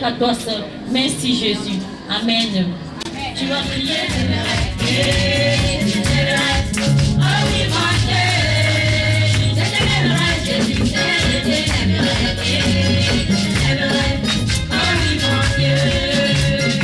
14. Merci Jésus. Amen. Tu vas prier. Oh oui, mon Dieu. Jésus, oh oui, mon Dieu.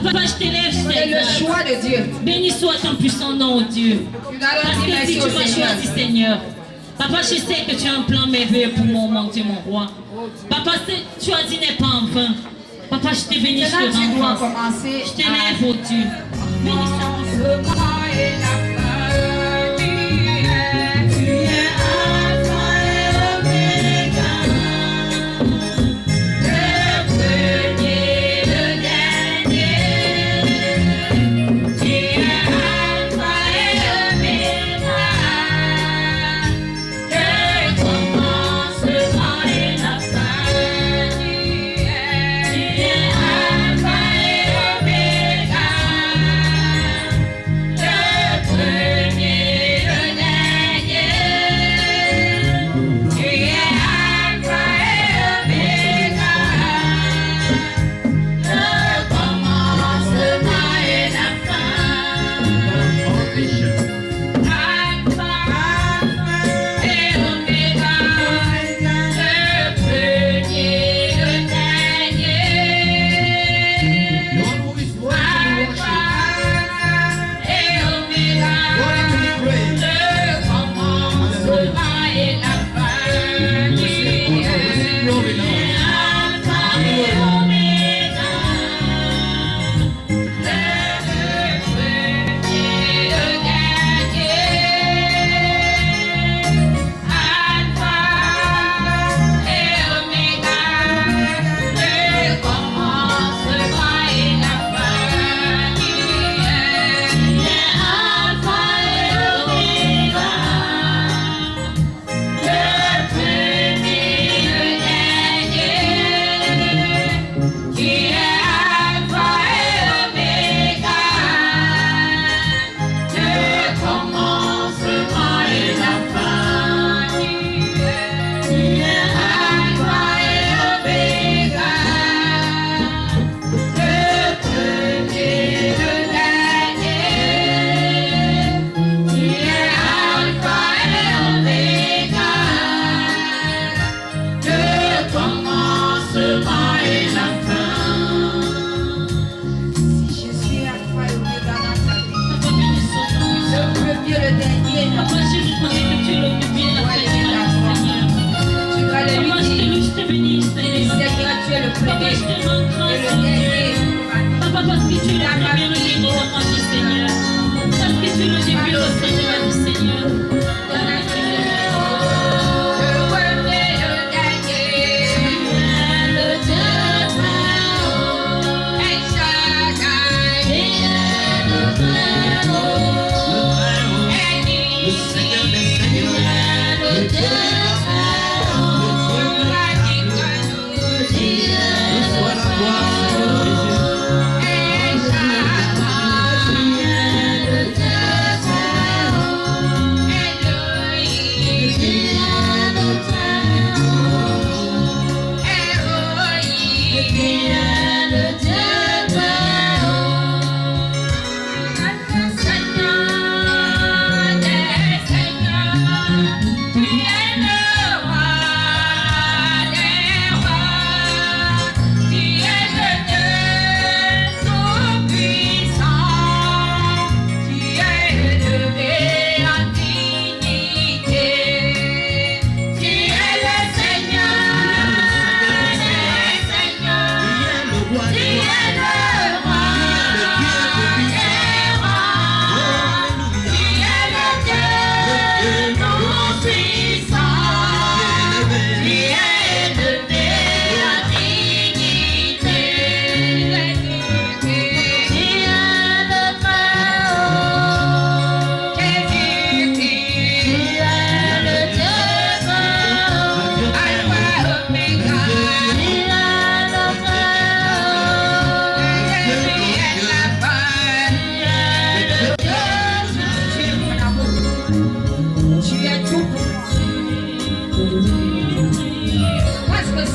Papa, je t'élève, c'est le choix de Dieu. Béni soit ton puissant nom, Dieu. Parce que si tu m'as choisi, Seigneur. Papa, je sais que tu as un plan merveilleux pour mon Dieu, mon roi. Papa, choisi n'est pas en vain. Papa, je te bénis, je te rends grâce. Je t'élève, oh Dieu. Béni soit ton nom.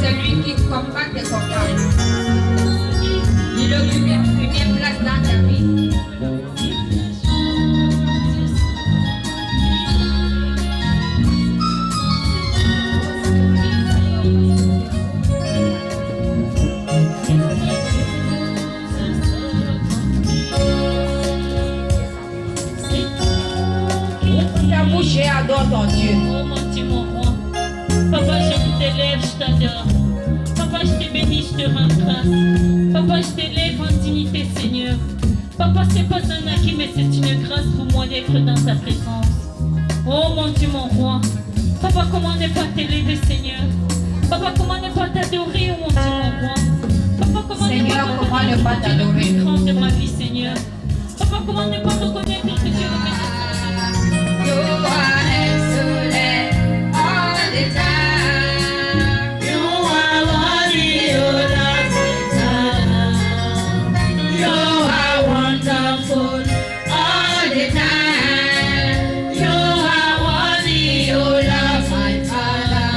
celui qui combat tes combats. Il occupe une première place dans ta vie. Ta bouche et adore ton Dieu. Oh mon petit mon roi. Papa, je t'élève, je t'adore. Papa, je te bénis, je te rends grâce. Papa, je t'élève en dignité, Seigneur. Papa, c'est pas un acquis, mais c'est une grâce pour moi d'être dans ta présence. Oh mon Dieu, mon roi. Papa, comment ne pas t'élever, Seigneur? Papa, comment ne pas t'adorer, oh mon Dieu, mon roi? Papa, comment ne pas t'adorer? Le grand de ma vie, Seigneur. Papa, comment ne pas reconnaître que tu es le meilleur? You are excellent all the time. You are worthy, oh Lord, You are wonderful all the time. You are worthy, O Lord, my Father.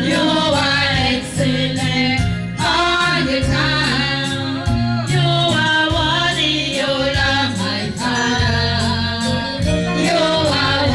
You are excellent all the time. You are worthy, O Lord, my Father. You are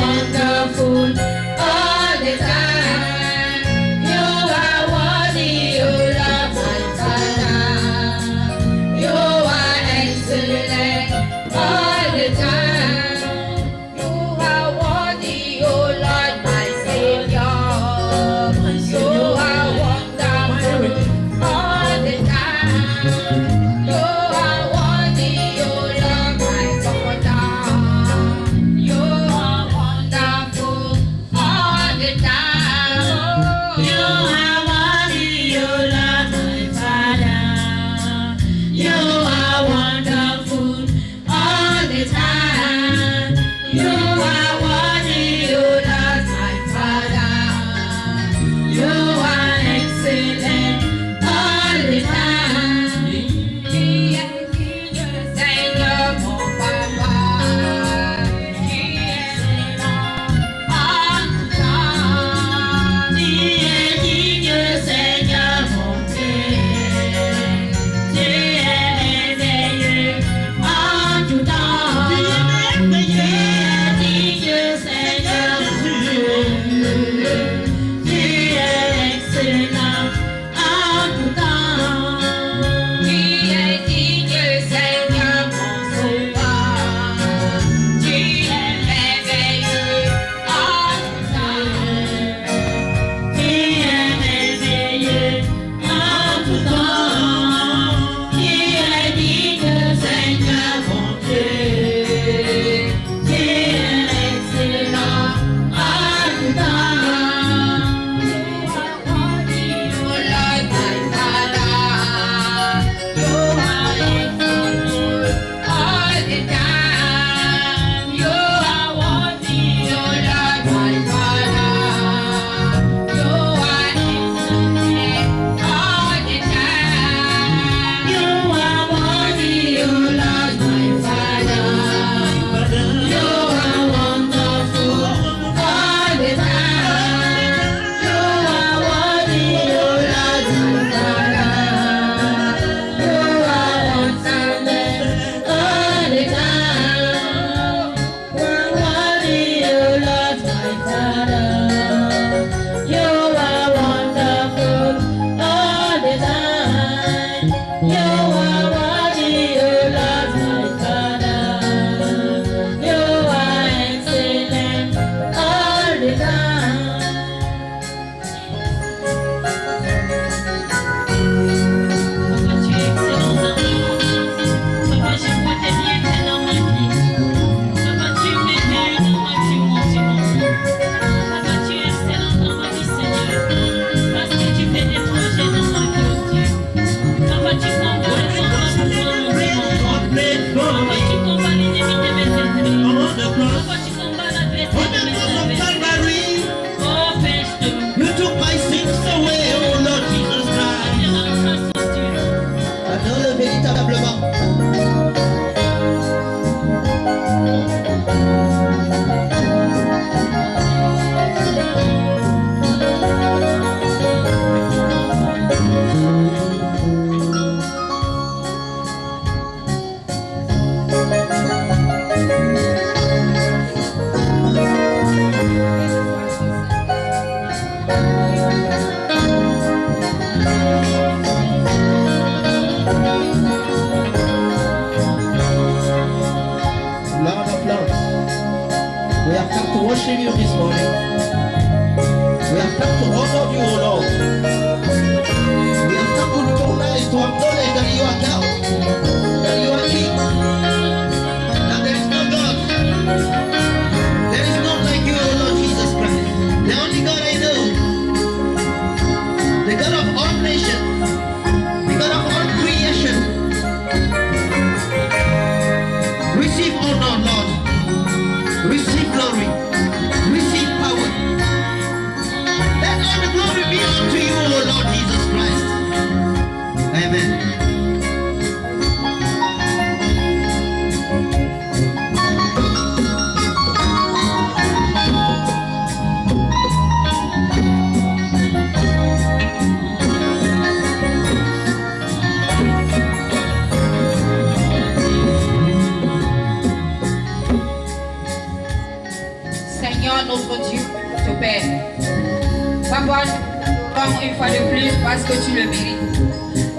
fois de plus parce que tu le mérites.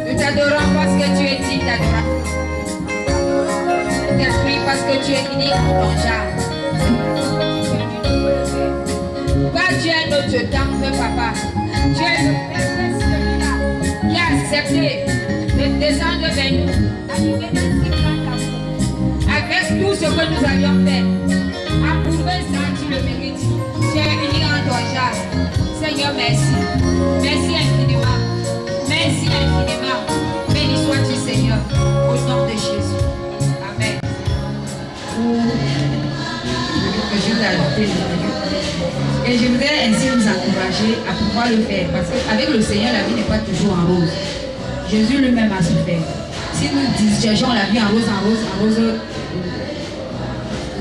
Nous t'adorons parce que tu es digne d'adoration. Nous t'esprit parce que tu es unique pour ton genre. Toi, tu es notre tendre papa. Tu es le Père celui-là qui a accepté de descendre vers nous. Avec tout ce que nous avions fait, approuver ça, tu le mérites. Tu es uni en ton genre. Seigneur, merci. Merci infiniment. Merci infiniment. Béni sois-tu, Seigneur, au nom de Jésus. Amen. Je vais ajouter. Et je voudrais ainsi nous encourager à pouvoir le faire. Parce qu'avec le Seigneur, la vie n'est pas toujours en rose. Jésus lui-même a souffert. Si nous dirigeons la vie en rose,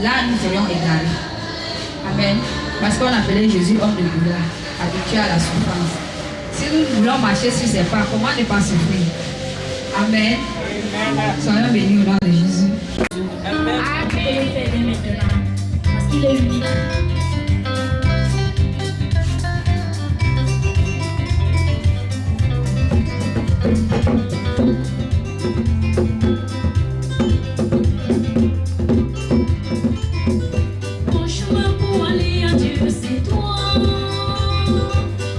là nous serions égarés. Amen. Parce qu'on appelait Jésus homme de douleur, habitué à la souffrance. Si nous voulons marcher sur ses pas, comment ne pas souffrir? Amen. Soyons bénis au nom de Jésus. Amen. Maintenant, parce qu'il est unique. Bon chemin pour aller à Dieu, c'est toi.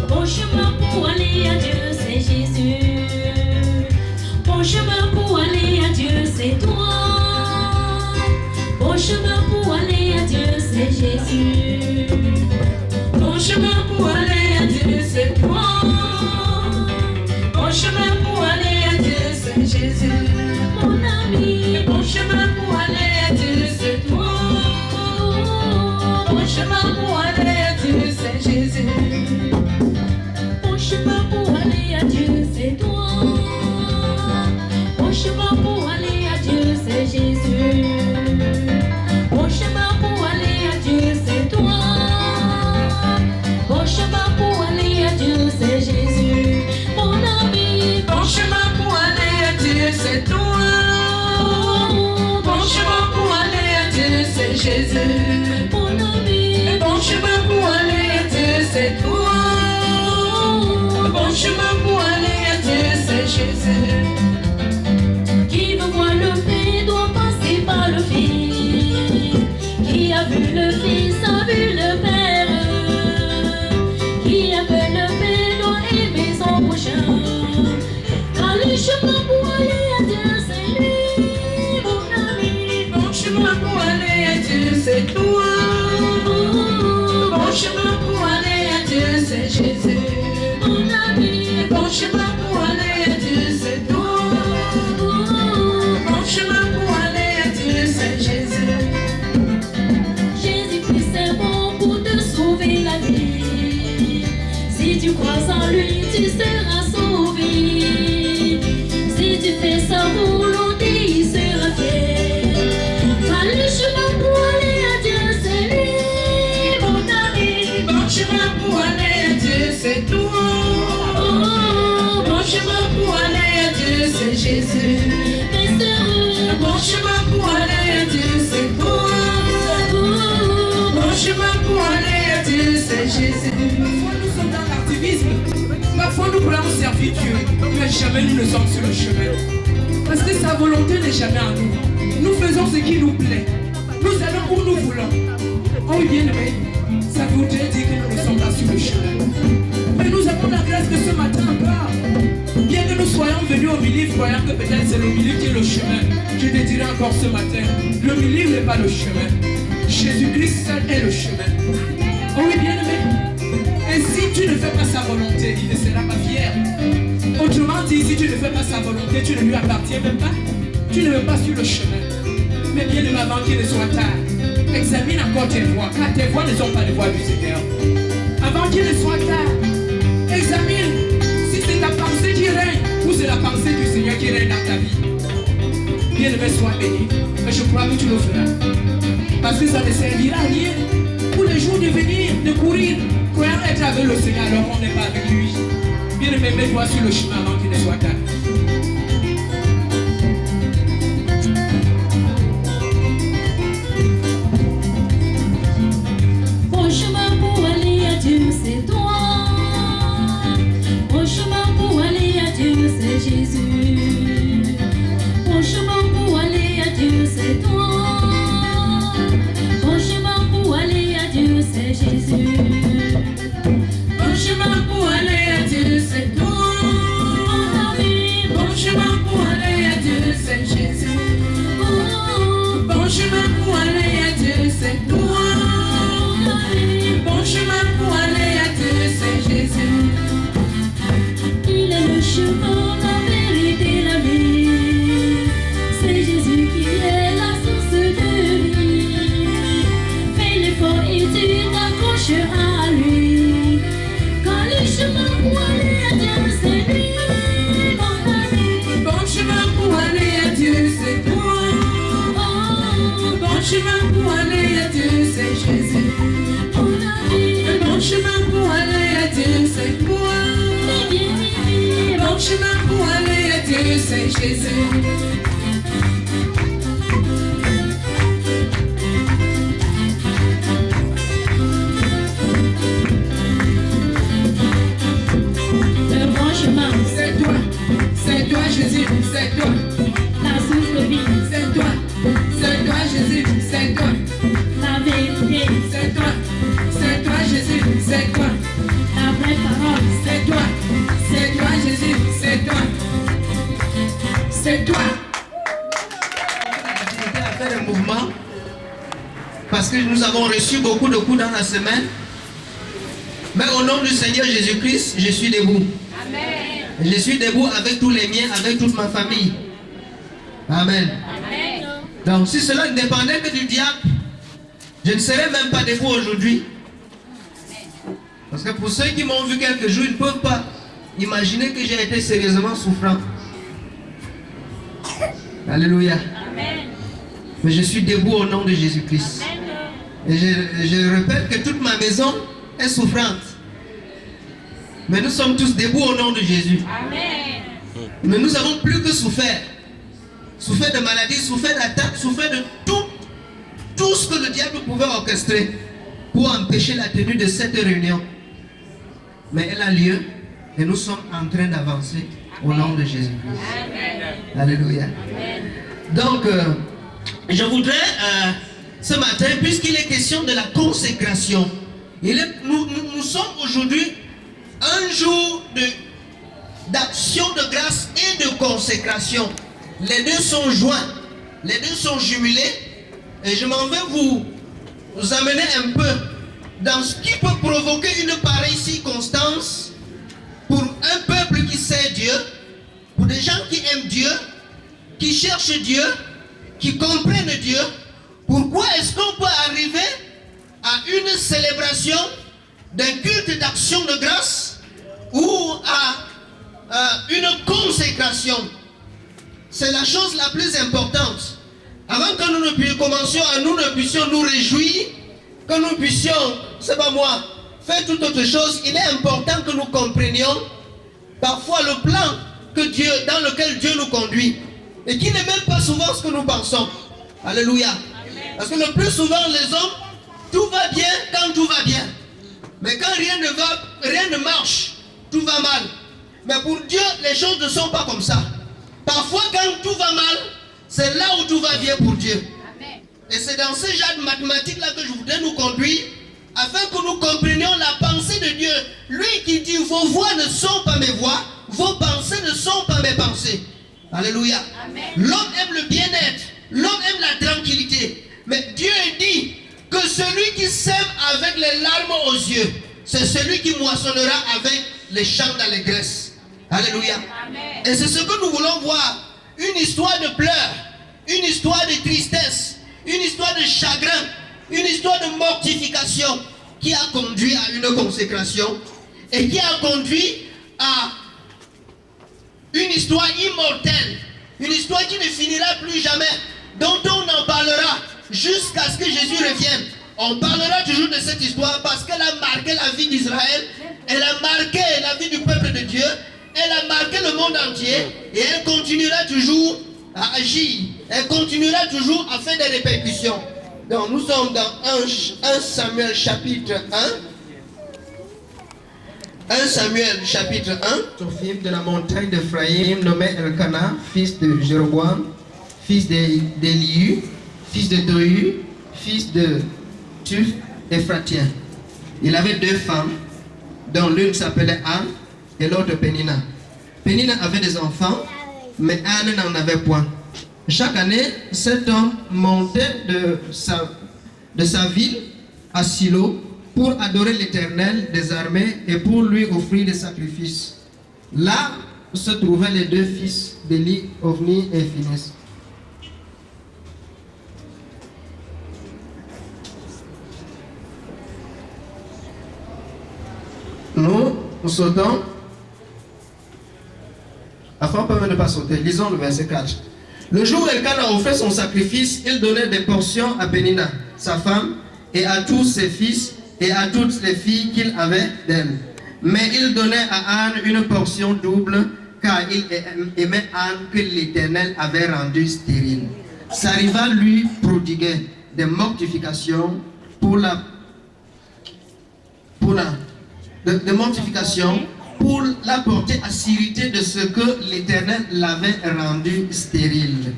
Bon chemin pour aller à Dieu, c'est Jésus. Bon chemin pour aller à Dieu, c'est toi. Bon chemin pour aller à Dieu, c'est Jésus. Bon chemin pour aller à Dieu, c'est toi. Bon chemin pour aller à Dieu, c'est Jésus. Mon ami, bon chemin pour aller à Dieu, c'est toi. Bon chemin pour aller à Dieu, c'est Jésus. Bon chemin pour aller à Dieu, c'est toi. Bon chemin pour aller à Dieu, c'est Jésus. Bon chemin pour aller à Dieu, c'est toi. Bon chemin pour aller à Dieu, c'est Jésus. Mon ami, bon chemin pour aller à Dieu, c'est toi. Bon chemin pour aller à Dieu, c'est Jésus. Mon ami, bon chemin pour aller à Dieu, c'est toi. Bon chemin pour aller à Dieu, c'est Jésus. Qui veut voir le Fils doit passer par le Fils. Qui a vu le Fils a vu le Père. Qui a fait le Père doit aimer son prochain. Car le chemin pour aller à Dieu, c'est lui, mon ami. Bon chemin pour aller à Dieu, c'est toi. Bon chemin pour aller à Dieu, c'est Jésus. Mon ami, bon chemin pour aller à Dieu, c'est toi. Bon chemin pour aller à Dieu, c'est Jésus. Jésus-Christ est bon pour te sauver la vie. Si tu crois en lui, tu seras sauvé. Si tu fais sa volonté, il sera fier. Car le chemin pour aller à Dieu, c'est lui, mon ami. Bon chemin pour aller à Dieu, c'est toi. Bon chemin pour aller à Dieu, c'est Jésus. Bon chemin pour aller à Dieu, c'est toi. Bon chemin pour aller à Dieu, c'est Jésus. Parfois nous sommes dans l'activisme, parfois nous voulons servir Dieu, mais jamais nous ne sommes sur le chemin. Parce que sa volonté n'est jamais en nous. Nous faisons ce qui nous plaît. Nous allons où nous voulons. Oh bien aimé, ça voudrait dire que nous ne sommes pas sur le chemin. Mais nous avons la grâce de ce matin encore. Bien que nous soyons venus au milieu, croyant que peut-être c'est le milieu qui est le chemin. Je te dirai encore ce matin, le milieu n'est pas le chemin. Jésus-Christ seul est le chemin. Oh oui, bien aimé. Et si tu ne fais pas sa volonté, il ne sera pas fier. Autrement dit, si tu ne fais pas sa volonté, tu ne lui appartiens même pas. Tu ne veux pas sur le chemin. Mais bien aimé, avant qu'il ne soit tard, examine encore tes voies, car tes voies ne sont pas les voies du Seigneur. Avant qu'il ne soit tard, examine si c'est ta pensée qui règne ou c'est la pensée du Seigneur qui règne dans ta vie. Bien aimé, sois béni. Mais je crois que tu le feras. Parce que ça ne servira à rien pour les jours de venir, de courir, croyant être avec le Seigneur alors qu'on n'est pas avec lui. Bien aimé, mets-toi sur le chemin avant qu'il ne soit tard. Bon chemin pour aller à Dieu, c'est toi. Bon chemin chemin, la vérité, la vie. C'est Jésus qui est la source de vie. Fais l'effort et tu t'accroches à lui. Quand le chemin pour aller à Dieu, c'est lui, mon ami. Bon chemin pour aller à Dieu, c'est toi. Bon chemin pour aller à Dieu, c'est Jésus. Mon ami, Un bon chemin pour aller à Dieu, c'est toi. Bon chemin pour aller à Dieu, c'est Jésus. le bon chemin, C'est toi Jésus, c'est toi. la source de vie, C'est toi Jésus, c'est toi. la vérité, C'est toi Jésus, c'est toi. la vraie parole, C'est toi Jésus, c'est toi. C'est toi. À faire un mouvement parce que nous avons reçu beaucoup de coups dans la semaine. Mais au nom du Seigneur Jésus-Christ, je suis debout. Amen. Je suis debout avec tous les miens, avec toute ma famille. Amen. Amen. Donc si cela ne dépendait que du diable, je ne serais même pas debout aujourd'hui. Parce que pour ceux qui m'ont vu quelques jours, ils ne peuvent pas imaginer que j'ai été sérieusement souffrant. Alléluia. Amen. Mais je suis debout au nom de Jésus-Christ. Et je répète que toute ma maison est souffrante. Mais nous sommes tous debout au nom de Jésus. Amen. Mais nous avons plus que souffert. Souffert de maladies, souffert d'attaques, souffert de tout ce que le diable pouvait orchestrer pour empêcher la tenue de cette réunion. Mais elle a lieu et nous sommes en train d'avancer au nom de Jésus-Christ. Alléluia. Donc, je voudrais ce matin, puisqu'il est question de la consécration, nous sommes aujourd'hui un jour d'action de grâce et de consécration. Les deux sont joints, les deux sont jumelés, et je m'en vais vous amener un peu dans ce qui peut provoquer une pareille circonstance pour un peuple qui sait Dieu, pour des gens qui aiment Dieu, qui cherchent Dieu, qui comprennent Dieu. Pourquoi est-ce qu'on peut arriver à une célébration d'un culte d'action de grâce ou à une consécration? C'est la chose la plus importante. Avant que nous ne puissions nous réjouir, que nous puissions, c'est pas moi, faire toute autre chose, il est important que nous comprenions parfois le plan dans lequel Dieu nous conduit et qui n'est même pas souvent ce que nous pensons. Alléluia. Parce que le plus souvent les hommes, tout va bien quand tout va bien. Mais quand rien ne marche, tout va mal. Mais pour Dieu, les choses ne sont pas comme ça. Parfois quand tout va mal, c'est là où tout va bien pour Dieu. Amen. Et c'est dans ce genre de mathématiques-là que je voudrais nous conduire, afin que nous comprenions la pensée de Dieu. Lui qui dit, vos voix ne sont pas mes voix, vos pensées ne sont pas mes pensées. Alléluia. L'homme aime le bien-être, l'homme aime la tranquillité. Mais Dieu dit que celui qui sème avec les larmes aux yeux, c'est celui qui moissonnera avec les champs d'allégresse. Alléluia. Amen. Et c'est ce que nous voulons voir. Une histoire de pleurs, une histoire de tristesse, une histoire de chagrin, une histoire de mortification qui a conduit à une consécration et qui a conduit à une histoire immortelle, une histoire qui ne finira plus jamais, dont on en parlera jusqu'à ce que Jésus revienne. On parlera toujours de cette histoire parce qu'elle a marqué la vie d'Israël, elle a marqué la vie du peuple de Dieu, elle a marqué le monde entier et elle continuera toujours à agir, elle continuera toujours à faire des répercussions. Donc nous sommes dans 1 Samuel chapitre 1. 1 Samuel chapitre 1. Tophim de la montagne d'Ephraïm, nommé Elkanah, fils de Jéroboam, fils d'Elihu, fils de Tohu, fils de Tuf, Ephratien. Il avait deux femmes, dont l'une s'appelait Anne et l'autre Pénina. Pénina avait des enfants, mais Anne n'en avait point. Chaque année, cet homme montait de sa ville à Silo pour adorer l'Éternel des armées et pour lui offrir des sacrifices. Là, se trouvaient les deux fils d'Élie, Ophni et Phinehas. Nous sautons. Afin de ne pas sauter, lisons le verset 4. Le jour où Elkanah offrait son sacrifice, il donnait des portions à Pénina, sa femme, et à tous ses fils, et à toutes les filles qu'il avait d'elle. Mais il donnait à Anne une portion double, car il aimait Anne que l'Éternel avait rendue stérile. Sa rivale lui prodiguait des mortifications pour la porter à s'irriter de ce que l'Éternel l'avait rendu stérile.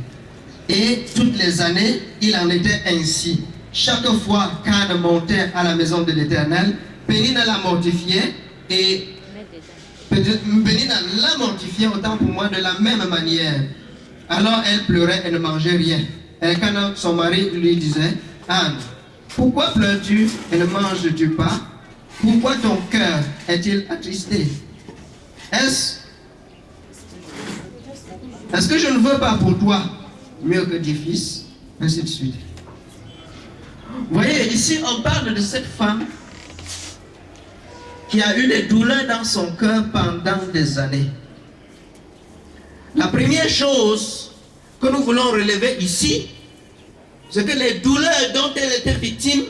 Et toutes les années, il en était ainsi. Chaque fois qu'Anne montait à la maison de l'Éternel, Pénina la mortifiait et Pénina la mortifiait autant pour moi de la même manière. Alors elle pleurait et ne mangeait rien. Elkanah, son mari, lui disait: Anne, pourquoi pleures-tu et ne manges-tu pas? Pourquoi ton cœur est-il attristé? Est-ce que je ne veux pas pour toi mieux que 10 fils? Ainsi de suite. Vous voyez, ici on parle de cette femme qui a eu des douleurs dans son cœur pendant des années. La première chose que nous voulons relever ici, c'est que les douleurs dont elle était victime,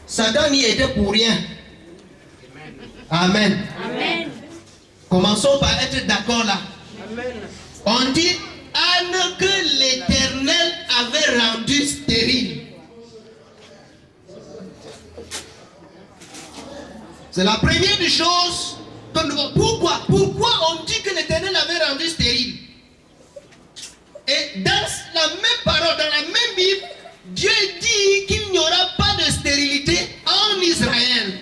Satan n'y était pour rien. Amen. Amen. Commençons par être d'accord là. Amen. On dit Anne que l'Éternel avait rendu stérile. C'est la première des choses que nous voyons. Pourquoi on dit que l'Éternel avait rendu stérile? Et dans la même parole, dans la même Bible, Dieu dit qu'il n'y aura pas de stérilité en Israël.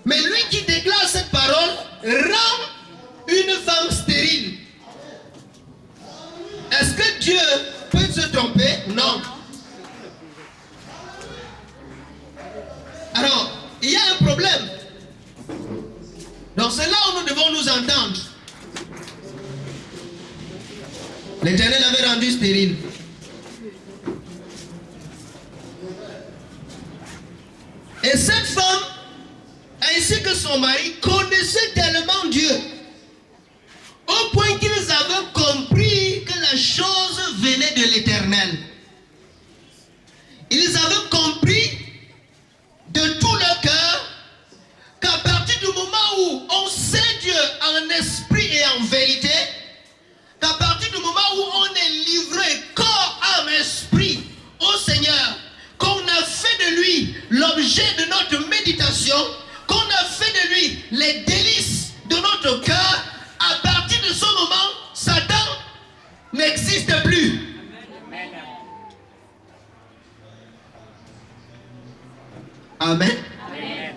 Mais lui qui déclare cette parole rend une femme stérile. Est-ce que Dieu peut se tromper? Non. Alors, il y a un problème. Donc c'est là où nous devons nous entendre. L'Éternel avait rendu stérile. Et cette femme, ainsi que son mari, connaissaient tellement Dieu, au point qu'ils avaient compris que la chose venait de l'Éternel. Ils avaient compris de tout leur cœur qu'à partir du moment où on sait Dieu en esprit et en vérité, qu'à partir du moment où on est livré corps, âme, esprit au Seigneur, qu'on a fait de lui l'objet de notre méditation, qu'on a fait de lui les délices de notre cœur, à partir de ce moment, Satan n'existe plus. Amen. Amen.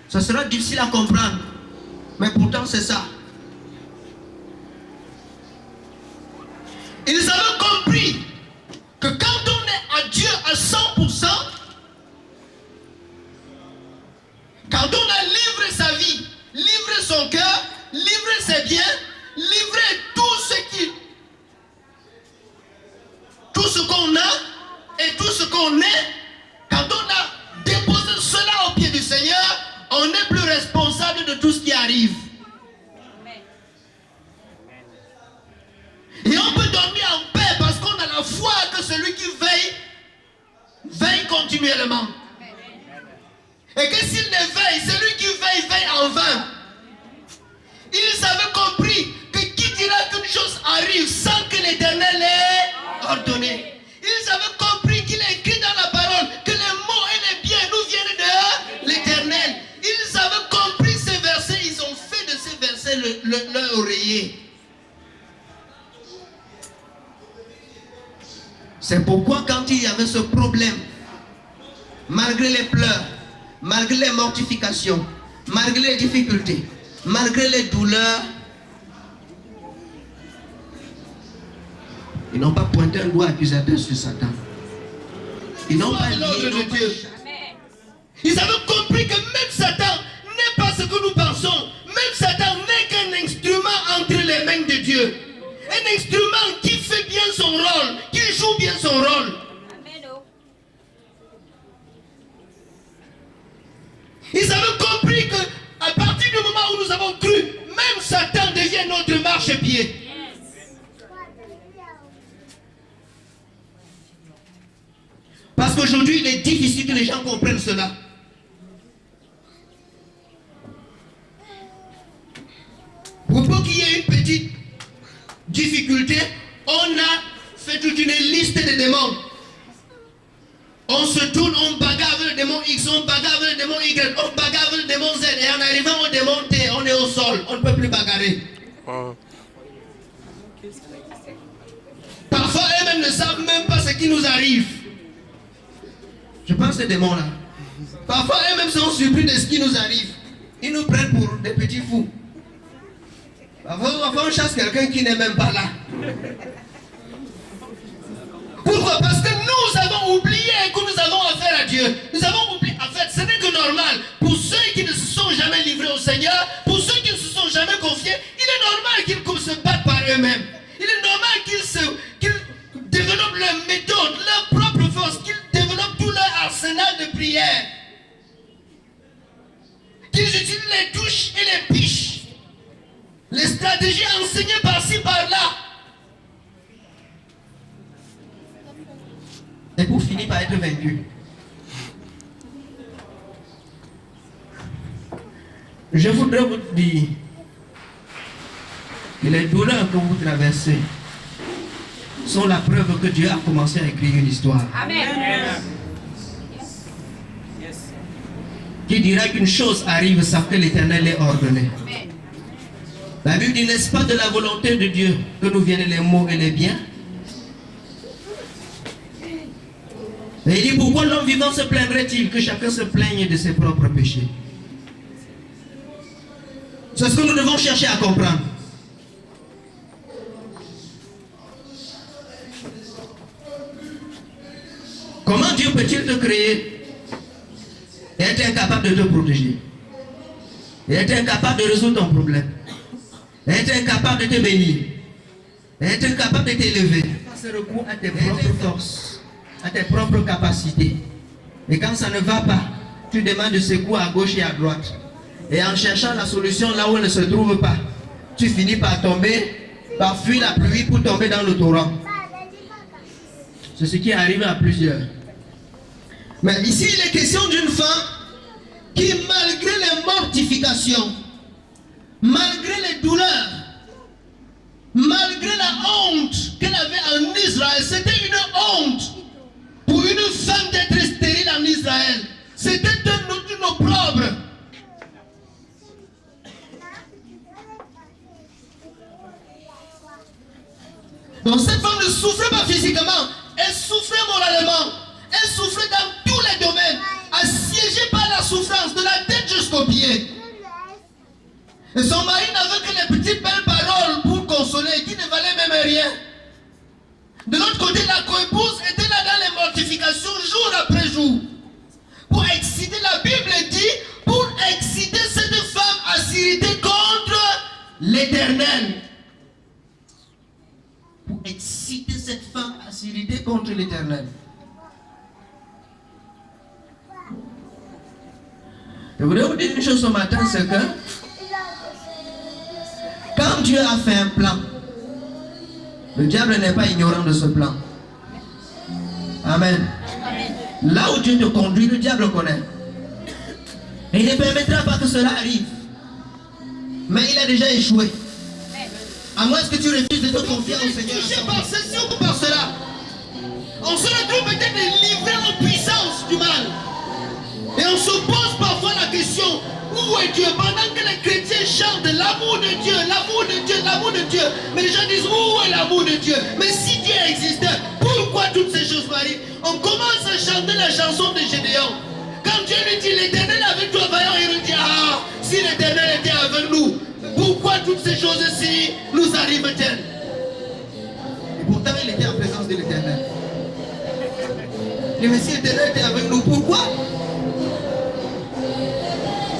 Ça sera difficile à comprendre, mais pourtant c'est ça. Ils avaient compris que quand on est à Dieu à 100%, quand on a livré sa vie, livré son cœur, livré ses biens, livré tout ce qu'on a et tout ce qu'on est, quand on a déposé cela au pied du Seigneur, on n'est plus responsable de tout ce qui arrive. Et on peut dormir en paix parce qu'on a la foi que celui qui veille continuellement. Et que s'il ne veille, celui qui veille en vain. Ils avaient compris que qui dira qu'une chose arrive sans que l'Éternel l'ait ordonné. Ils avaient compris qu'il est écrit dans la parole que les mots et les biens nous viennent de l'Éternel. Ils avaient compris ces versets, ils ont fait de ces versets leur oreiller. C'est pourquoi quand il y avait ce problème, malgré les pleurs, malgré les mortifications, malgré les difficultés, malgré les douleurs, ils n'ont pas pointé un doigt accusateur sur Satan. Ils n'ont pas lié de Dieu. Ils avaient compris que même Satan n'est pas ce que nous pensons. comprennent cela. Pour peu qu'il y ait une petite difficulté, on a fait toute une liste de démons. On se tourne, on bagarre avec le démon X, on bagarre avec le démon Y, on bagarre avec le démon Z. Et en arrivant au démon T, on est au sol, on ne peut plus bagarrer. Parfois, eux-mêmes ne savent même pas ce qui nous arrive. Je pense à ces démons-là. Parfois, eux-mêmes sont surpris de ce qui nous arrive. Ils nous prennent pour des petits fous. Parfois, on chasse quelqu'un qui n'est même pas là. Pourquoi? Parce que nous avons oublié que nous avons affaire à Dieu. Nous avons oublié. En fait, ce n'est que normal. Pour ceux qui ne se sont jamais livrés au Seigneur, pour ceux qui ne se sont jamais confiés, il est normal qu'ils se battent par eux-mêmes. Il est normal qu'ils développent leur méthode, leur propre force, qu'ils développent tout leur arsenal de prière. Qu'ils utilisent les touches et les piches. Les stratégies enseignées par-ci, par-là. Et pour finir par être vaincu. Je voudrais vous dire que les douleurs que vous traversez sont la preuve que Dieu a commencé à écrire une histoire. Amen. Qui dira qu'une chose arrive sans que l'Éternel l'ait ordonné. Amen. La Bible dit, n'est-ce pas de la volonté de Dieu que nous viennent les maux et les biens? Et il dit, pourquoi l'homme vivant se plaindrait-il que chacun se plaigne de ses propres péchés? C'est ce que nous devons chercher à comprendre. Comment Dieu peut-il te créer et être incapable de te protéger? Et être incapable de résoudre ton problème? Et être incapable de te bénir? Et être incapable de t'élever? C'est recours à tes propres forces, à tes propres capacités. Et quand ça ne va pas, tu demandes secours à gauche et à droite. Et en cherchant la solution là où elle ne se trouve pas, tu finis par tomber, par fuir la pluie pour tomber dans le torrent. C'est ce qui arrive à plusieurs. Mais ici, il est question d'une femme qui, malgré les mortifications, malgré les douleurs, malgré la honte qu'elle avait en Israël, c'était une honte pour une femme d'être stérile en Israël. C'était une opprobre. Donc cette femme ne souffrait pas physiquement, elle souffrait moralement, elle souffrait dans tous les domaines, assiégée par la souffrance de la tête jusqu'aux pieds. Et son mari n'avait que les petites belles paroles pour consoler, qui ne valaient même rien. De l'autre côté, la coépouse était là dans les mortifications jour après jour. Pour exciter, la Bible dit, pour exciter cette femme à s'irriter contre l'Éternel. Pour exciter cette femme à s'irriter contre l'Éternel. Je voudrais vous dire une chose ce matin, c'est que quand Dieu a fait un plan, le diable n'est pas ignorant de ce plan. Amen. Là où Dieu te conduit, le diable connaît. Et il ne permettra pas que cela arrive. Mais il a déjà échoué. À moins que tu refuses de te confier au Seigneur. Touché par ceci ou par cela. On se retrouve peut-être livré en puissance du mal. Et on se pose parfois la question, où est Dieu? Pendant que les chrétiens chantent l'amour de Dieu, l'amour de Dieu, l'amour de Dieu. Mais les gens disent, où est l'amour de Dieu? Mais si Dieu existait, pourquoi toutes ces choses m'arrivent? On commence à chanter la chanson de Gédéon. Quand Dieu lui dit, l'Éternel avec toi, vaillant, il lui dit, ah, si l'Éternel était avec nous, pourquoi toutes ces choses-ci nous arrivent-elles? Et pourtant, il était en présence de l'Éternel. Le Messie l'Éternel était avec nous. Pourquoi?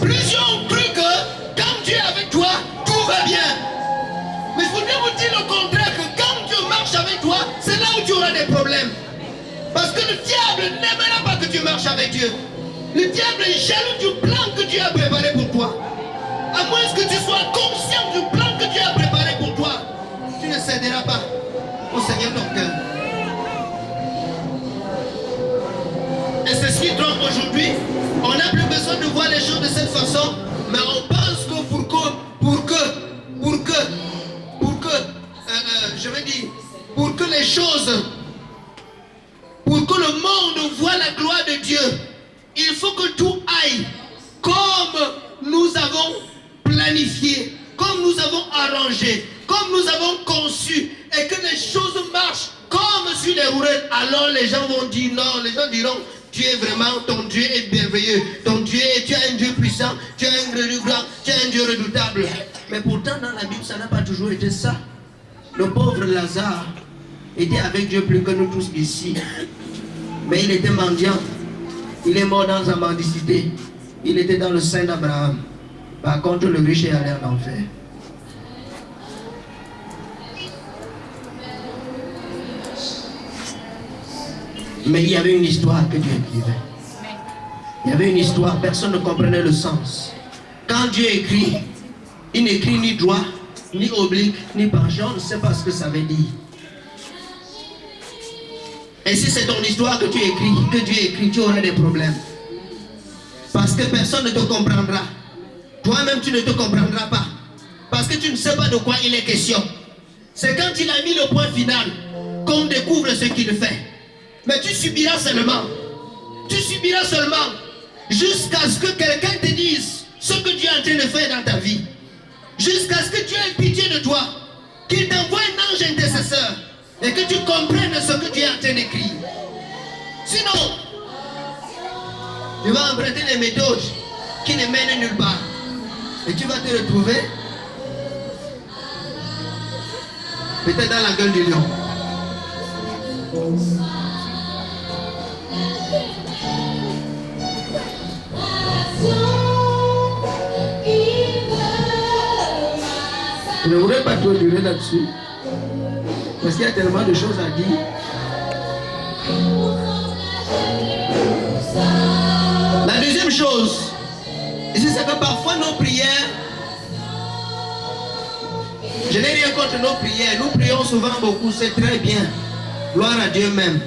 Plusieurs ont cru que quand Dieu est avec toi, tout va bien. Mais je voudrais vous dire le contraire, que quand Dieu marche avec toi, c'est là où tu auras des problèmes. Parce que le diable n'aimera pas que tu marches avec Dieu. Le diable est jaloux du plan que Dieu a préparé pour toi. À moins que tu sois conscient du plan que Dieu a préparé pour toi, tu ne céderas pas au Seigneur ton cœur. Et c'est ce qui trompe aujourd'hui il faut que tout aille comme nous avons planifié, comme nous avons arrangé, comme nous avons conçu, et que les choses marchent comme sur les roulettes. Alors les gens vont dire non, les gens diront, tu es vraiment, ton Dieu est merveilleux, tu as un Dieu puissant, tu as un Dieu grand, tu as un Dieu redoutable. Mais pourtant dans la Bible, ça n'a pas toujours été ça. Le pauvre Lazare était avec Dieu plus que nous tous ici. Mais il était mendiant. Il est mort dans sa mendicité. Il était dans le sein d'Abraham. Par contre, le riche est allé en enfer. Mais il y avait une histoire que Dieu écrivait. Il y avait une histoire, personne ne comprenait le sens. Quand Dieu écrit, il n'écrit ni droit, ni oblique, ni penchant, on ne sait pas ce que ça veut dire. Et si c'est ton histoire que tu écris, que Dieu écrit, tu auras des problèmes. Parce que personne ne te comprendra. Toi-même, tu ne te comprendras pas. Parce que tu ne sais pas de quoi il est question. C'est quand il a mis le point final qu'on découvre ce qu'il fait. Mais tu subiras seulement. Tu subiras seulement jusqu'à ce que quelqu'un te dise ce que Dieu est en train de faire dans ta vie. Jusqu'à ce que Dieu ait pitié de toi. Qu'il t'envoie un ange intercesseur. Et que tu comprennes ce que Dieu est en train d'écrire. Sinon, tu vas emprunter des méthodes qui ne mènent nulle part. Et tu vas te retrouver peut-être dans la gueule du lion. Je ne voudrais pas trop durer là-dessus. Parce qu'il y a tellement de choses à dire. La deuxième chose, c'est que parfois nos prières, je n'ai rien contre nos prières, nous prions souvent beaucoup, c'est très bien. Gloire à Dieu même.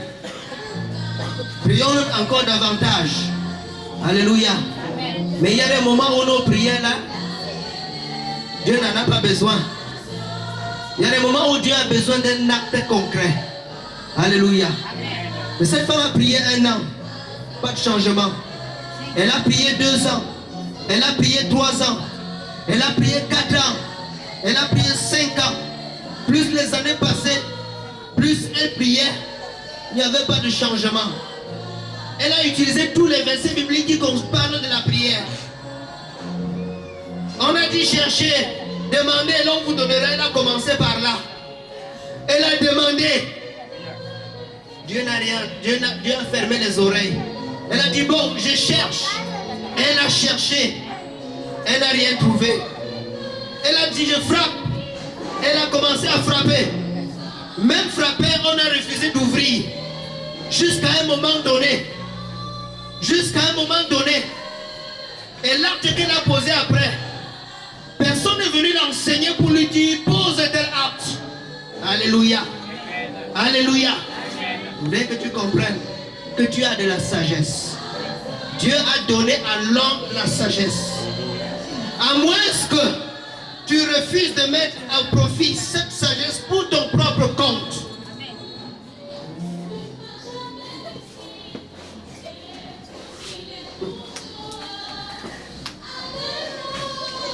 Prions encore davantage. Alléluia. Mais il y a des moments où nos prières là, Dieu n'en a pas besoin. Il y a des moments où Dieu a besoin d'un acte concret. Alléluia. Mais cette femme a prié 1 an. Pas de changement. Elle a prié 2 ans. Elle a prié 3 ans. Elle a prié 4 ans. Elle a prié 5 ans. Plus les années passaient, plus elle priait, il n'y avait pas de changement. Elle a utilisé tous les versets bibliques qui parlent de la prière. On a dit chercher, demander, l'on vous donnera. Elle a commencé par là. Elle a demandé. Dieu n'a rien, Dieu a fermé les oreilles. Elle a dit bon, je cherche. Elle a cherché. Elle n'a rien trouvé. Elle a dit je frappe. Elle a commencé à frapper. Même frapper, on a refusé d'ouvrir. Jusqu'à un moment donné. Jusqu'à un moment donné. Et l'acte qu'elle a posé après, personne n'est venu l'enseigner pour lui dire pose tel acte. Alléluia. Alléluia. Je voudrais que tu comprennes que tu as de la sagesse. Dieu a donné à l'homme la sagesse. À moins que tu refuses de mettre à profit cette sagesse pour ton propre compte.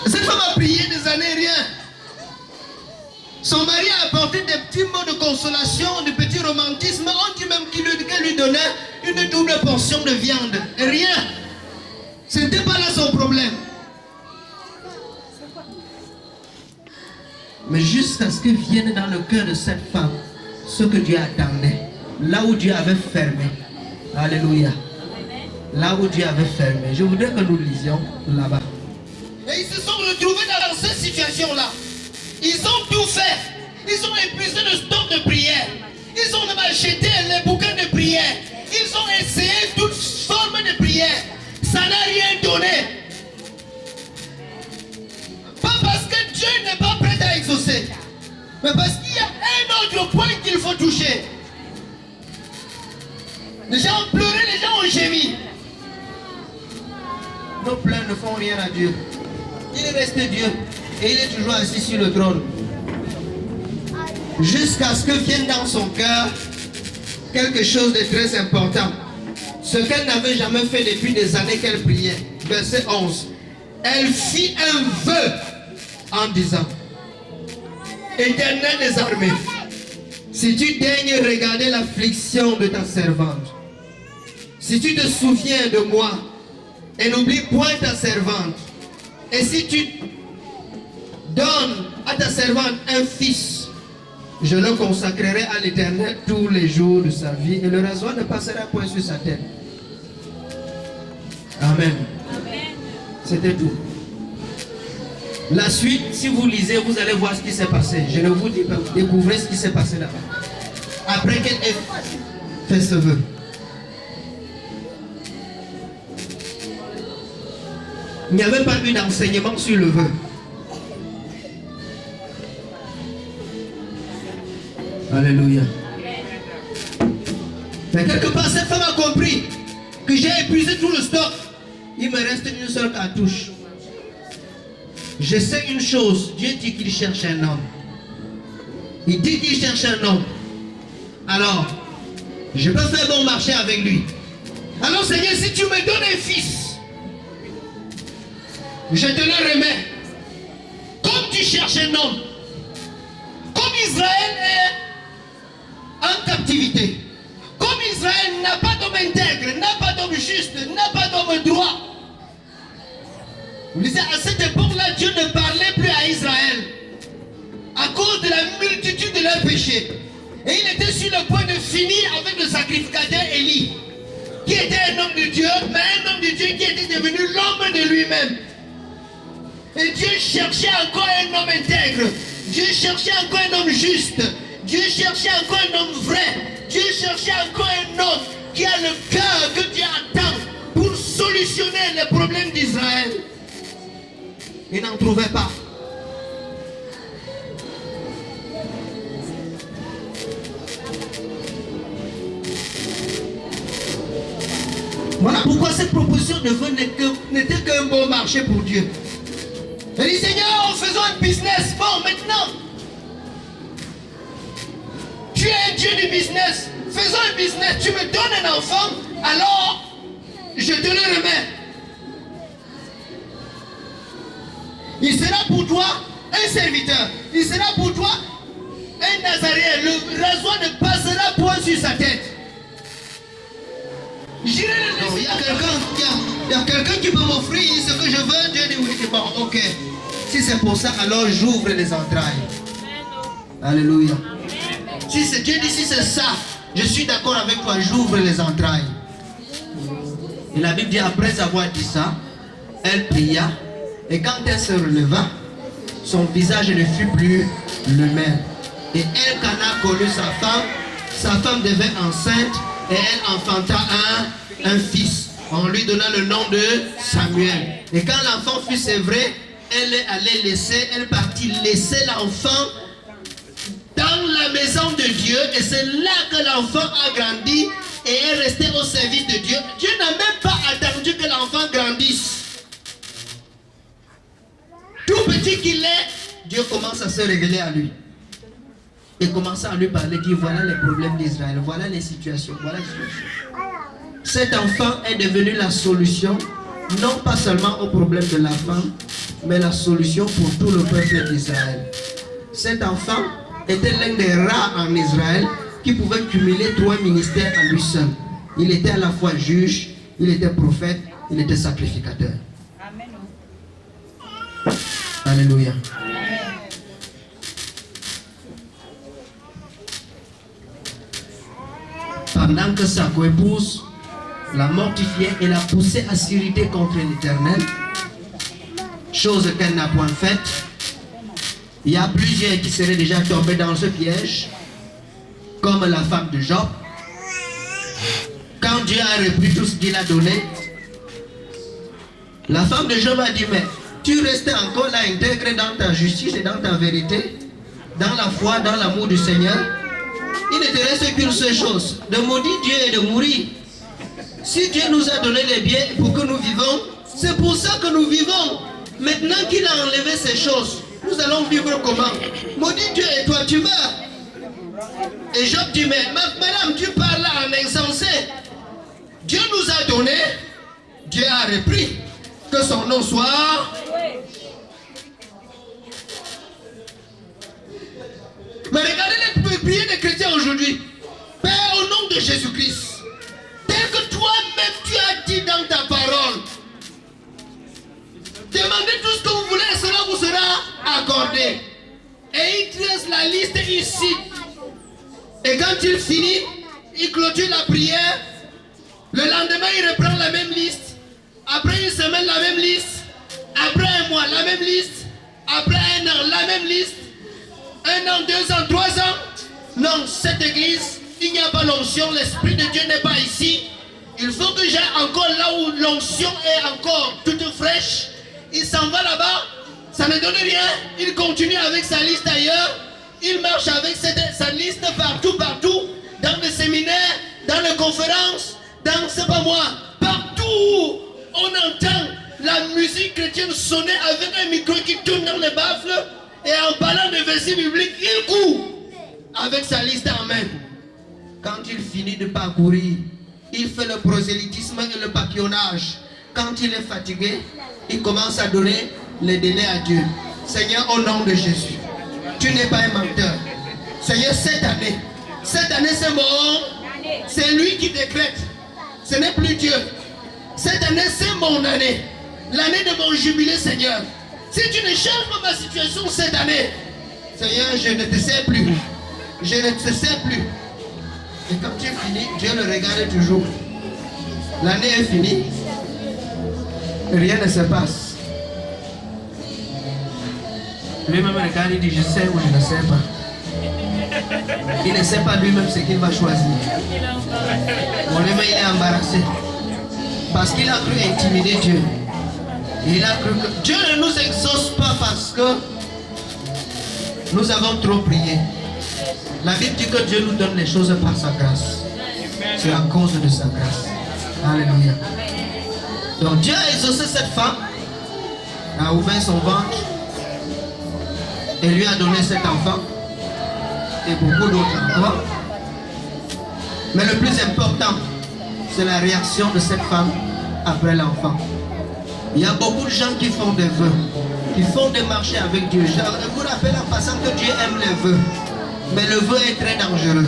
Cette femme a prié des années, rien. Son mari a apporté des petits mots de consolation, de petits romantismes. On dit même qu'elle lui donnait une double portion de viande. Rien. Ce n'était pas là son problème. Mais jusqu'à ce que vienne dans le cœur de cette femme ce que Dieu attendait. Là où Dieu avait fermé. Alléluia. Là où Dieu avait fermé. Je voudrais que nous lisions là-bas. Et ils se sont retrouvés dans cette situation-là. Ils ont tout fait. Ils ont épuisé le stock de prière. Ils ont même acheté les bouquins de prière. Ils ont essayé toutes formes de prière. Ça n'a rien donné. Pas parce que Dieu n'est pas prêt à exaucer, mais parce qu'il y a un autre point qu'il faut toucher. Les gens ont pleuré, les gens ont gémi. Nos pleurs ne font rien à Dieu. Il reste Dieu et il est toujours assis sur le trône. Jusqu'à ce que vienne dans son cœur quelque chose de très important. ce qu'elle n'avait jamais fait depuis des années qu'elle priait. Verset 11. Elle fit un vœu en disant, Éternel des armées, si tu daignes regarder l'affliction de ta servante, si tu te souviens de moi et n'oublie point ta servante, et si tu donnes à ta servante un fils, je le consacrerai à l'Éternel tous les jours de sa vie et le rasoir ne passera point sur sa tête. Amen. C'était tout. La suite, si vous lisez, vous allez voir ce qui s'est passé. Je ne vous dis pas, découvrez ce qui s'est passé là-bas. Après qu'elle ait fait ce vœu. Il n'y avait pas eu d'enseignement sur le vœu. Alléluia. Mais quelque part, cette femme a compris que j'ai épuisé tout le stock. Il me reste une seule cartouche. Je sais une chose, Dieu dit qu'il cherche un homme. Il dit qu'il cherche un homme. Alors, je peux faire bon marché avec lui. Alors Seigneur, si tu me donnes un fils, je te le remets. Comme tu cherches un homme, comme Israël est en captivité, comme Israël n'a pas d'homme intègre, n'a pas d'homme juste, n'a pas d'homme droit. Vous lisez, à cette époque-là, Dieu ne parlait plus à Israël à cause de la multitude de leurs péchés. Et il était sur le point de finir avec le sacrificateur Élie, qui était un homme de Dieu, mais un homme de Dieu qui était devenu l'homme de lui-même. Et Dieu cherchait encore un homme intègre. Dieu cherchait encore un homme juste. Dieu cherchait encore un homme vrai. Dieu cherchait encore un homme qui a le cœur que Dieu attend pour solutionner les problèmes d'Israël. Il n'en trouvait pas. Voilà pourquoi cette proposition de vœu n'était qu'un bon marché pour Dieu. Il dit, Seigneur, faisons un business. Bon, maintenant, tu es un Dieu du business. Faisons un business. Tu me donnes un enfant, alors je te le remets. Il sera pour toi un serviteur. Il sera pour toi un Nazaréen. Le rasoir ne passera point sur sa tête. J'irai le laisser. Il y a quelqu'un qui peut m'offrir ce que je veux. Dieu dit oui, c'est bon, ok. Si c'est pour ça, alors j'ouvre les entrailles. Alléluia. Si c'est Dieu dit, si c'est ça, je suis d'accord avec toi, j'ouvre les entrailles. Et la Bible dit, après avoir dit ça, elle pria. Et quand elle se releva, son visage ne fut plus le même. Et Elkana connut sa femme devint enceinte et elle enfanta un fils. On lui donna le nom de Samuel. Et quand l'enfant fut sévré, elle est allée elle partit laisser l'enfant dans la maison de Dieu. Et c'est là que l'enfant a grandi et est resté au service de Dieu. Dieu n'a même pas attendu que l'enfant grandisse. Tout petit qu'il est, Dieu commence à se révéler à lui. Et commence à lui parler, dire voilà les problèmes d'Israël, voilà les situations, voilà les situations. Cet enfant est devenu la solution, non pas seulement au problème de la femme, mais la solution pour tout le peuple d'Israël. Cet enfant était l'un des rares en Israël qui pouvait cumuler 3 ministères à lui seul. Il était à la fois juge, il était prophète, il était sacrificateur. Amen. Alléluia. Pendant que sa coépouse la mortifiait et la poussait à s'irriter contre l'Éternel, chose qu'elle n'a point faite, il y a plusieurs qui seraient déjà tombés dans ce piège, comme la femme de Job. Quand Dieu a repris tout ce qu'il a donné, la femme de Job a dit, mais tu restais encore là intégré dans ta justice et dans ta vérité, dans la foi, dans l'amour du Seigneur. Il ne te reste qu'une seule chose, de maudire Dieu et de mourir. Si Dieu nous a donné les biens pour que nous vivons, c'est pour ça que nous vivons. Maintenant qu'il a enlevé ces choses, nous allons vivre comment? Maudit Dieu et toi tu meurs. Et Job dit, mais madame, tu parles là en insensé. Dieu nous a donné, Dieu a repris. Que son nom soit. Mais regardez les prières des chrétiens aujourd'hui. Père, au nom de Jésus-Christ, tel que toi-même tu as dit dans ta parole, demandez tout ce que vous voulez et cela vous sera accordé. Et il dresse la liste ici. Et quand il finit, il clôture la prière. Le lendemain, il reprend la même liste. Après une semaine, la même liste. Après un mois, la même liste. Après un an, la même liste. 1 an, 2 ans, 3 ans. Non, cette église, il n'y a pas l'onction. L'Esprit de Dieu n'est pas ici. Il faut que j'aille encore là où l'onction est encore toute fraîche. Il s'en va là-bas. Ça ne donne rien. Il continue avec sa liste ailleurs. Il marche avec sa liste partout, partout. Dans les séminaires, dans les conférences, dans, c'est pas moi, partout. On entend la musique chrétienne sonner avec un micro qui tourne dans les baffles. Et en parlant de versets bibliques, il court avec sa liste en main. Quand il finit de parcourir, il fait le prosélytisme et le papillonnage. Quand il est fatigué, il commence à donner les délais à Dieu. Seigneur, au nom de Jésus, tu n'es pas un menteur. Seigneur, cette année c'est mon, c'est lui qui décrète. Ce n'est plus Dieu. Cette année c'est mon année. L'année de mon jubilé, Seigneur. Si tu ne changes pas ma situation cette année, Seigneur, je ne te sais plus. Je ne te sais plus. Et quand tu finis, Dieu le regarde toujours. L'année est finie. Rien ne se passe. Lui-même regarde, il dit, je sais ou je ne sais pas. Il ne sait pas lui-même ce qu'il va choisir. Mon lui-même, il est embarrassé. Parce qu'il a cru intimider Dieu. Il a cru que Dieu ne nous exauce pas parce que nous avons trop prié. La Bible dit que Dieu nous donne les choses par sa grâce. C'est à cause de sa grâce. Alléluia. Donc Dieu a exaucé cette femme, a ouvert son ventre et lui a donné cet enfant et beaucoup d'autres encore. Mais le plus important, c'est la réaction de cette femme après l'enfant. Il y a beaucoup de gens qui font des vœux, qui font des marchés avec Dieu. Je vous rappelle en passant que Dieu aime les vœux. Mais le vœu est très dangereux.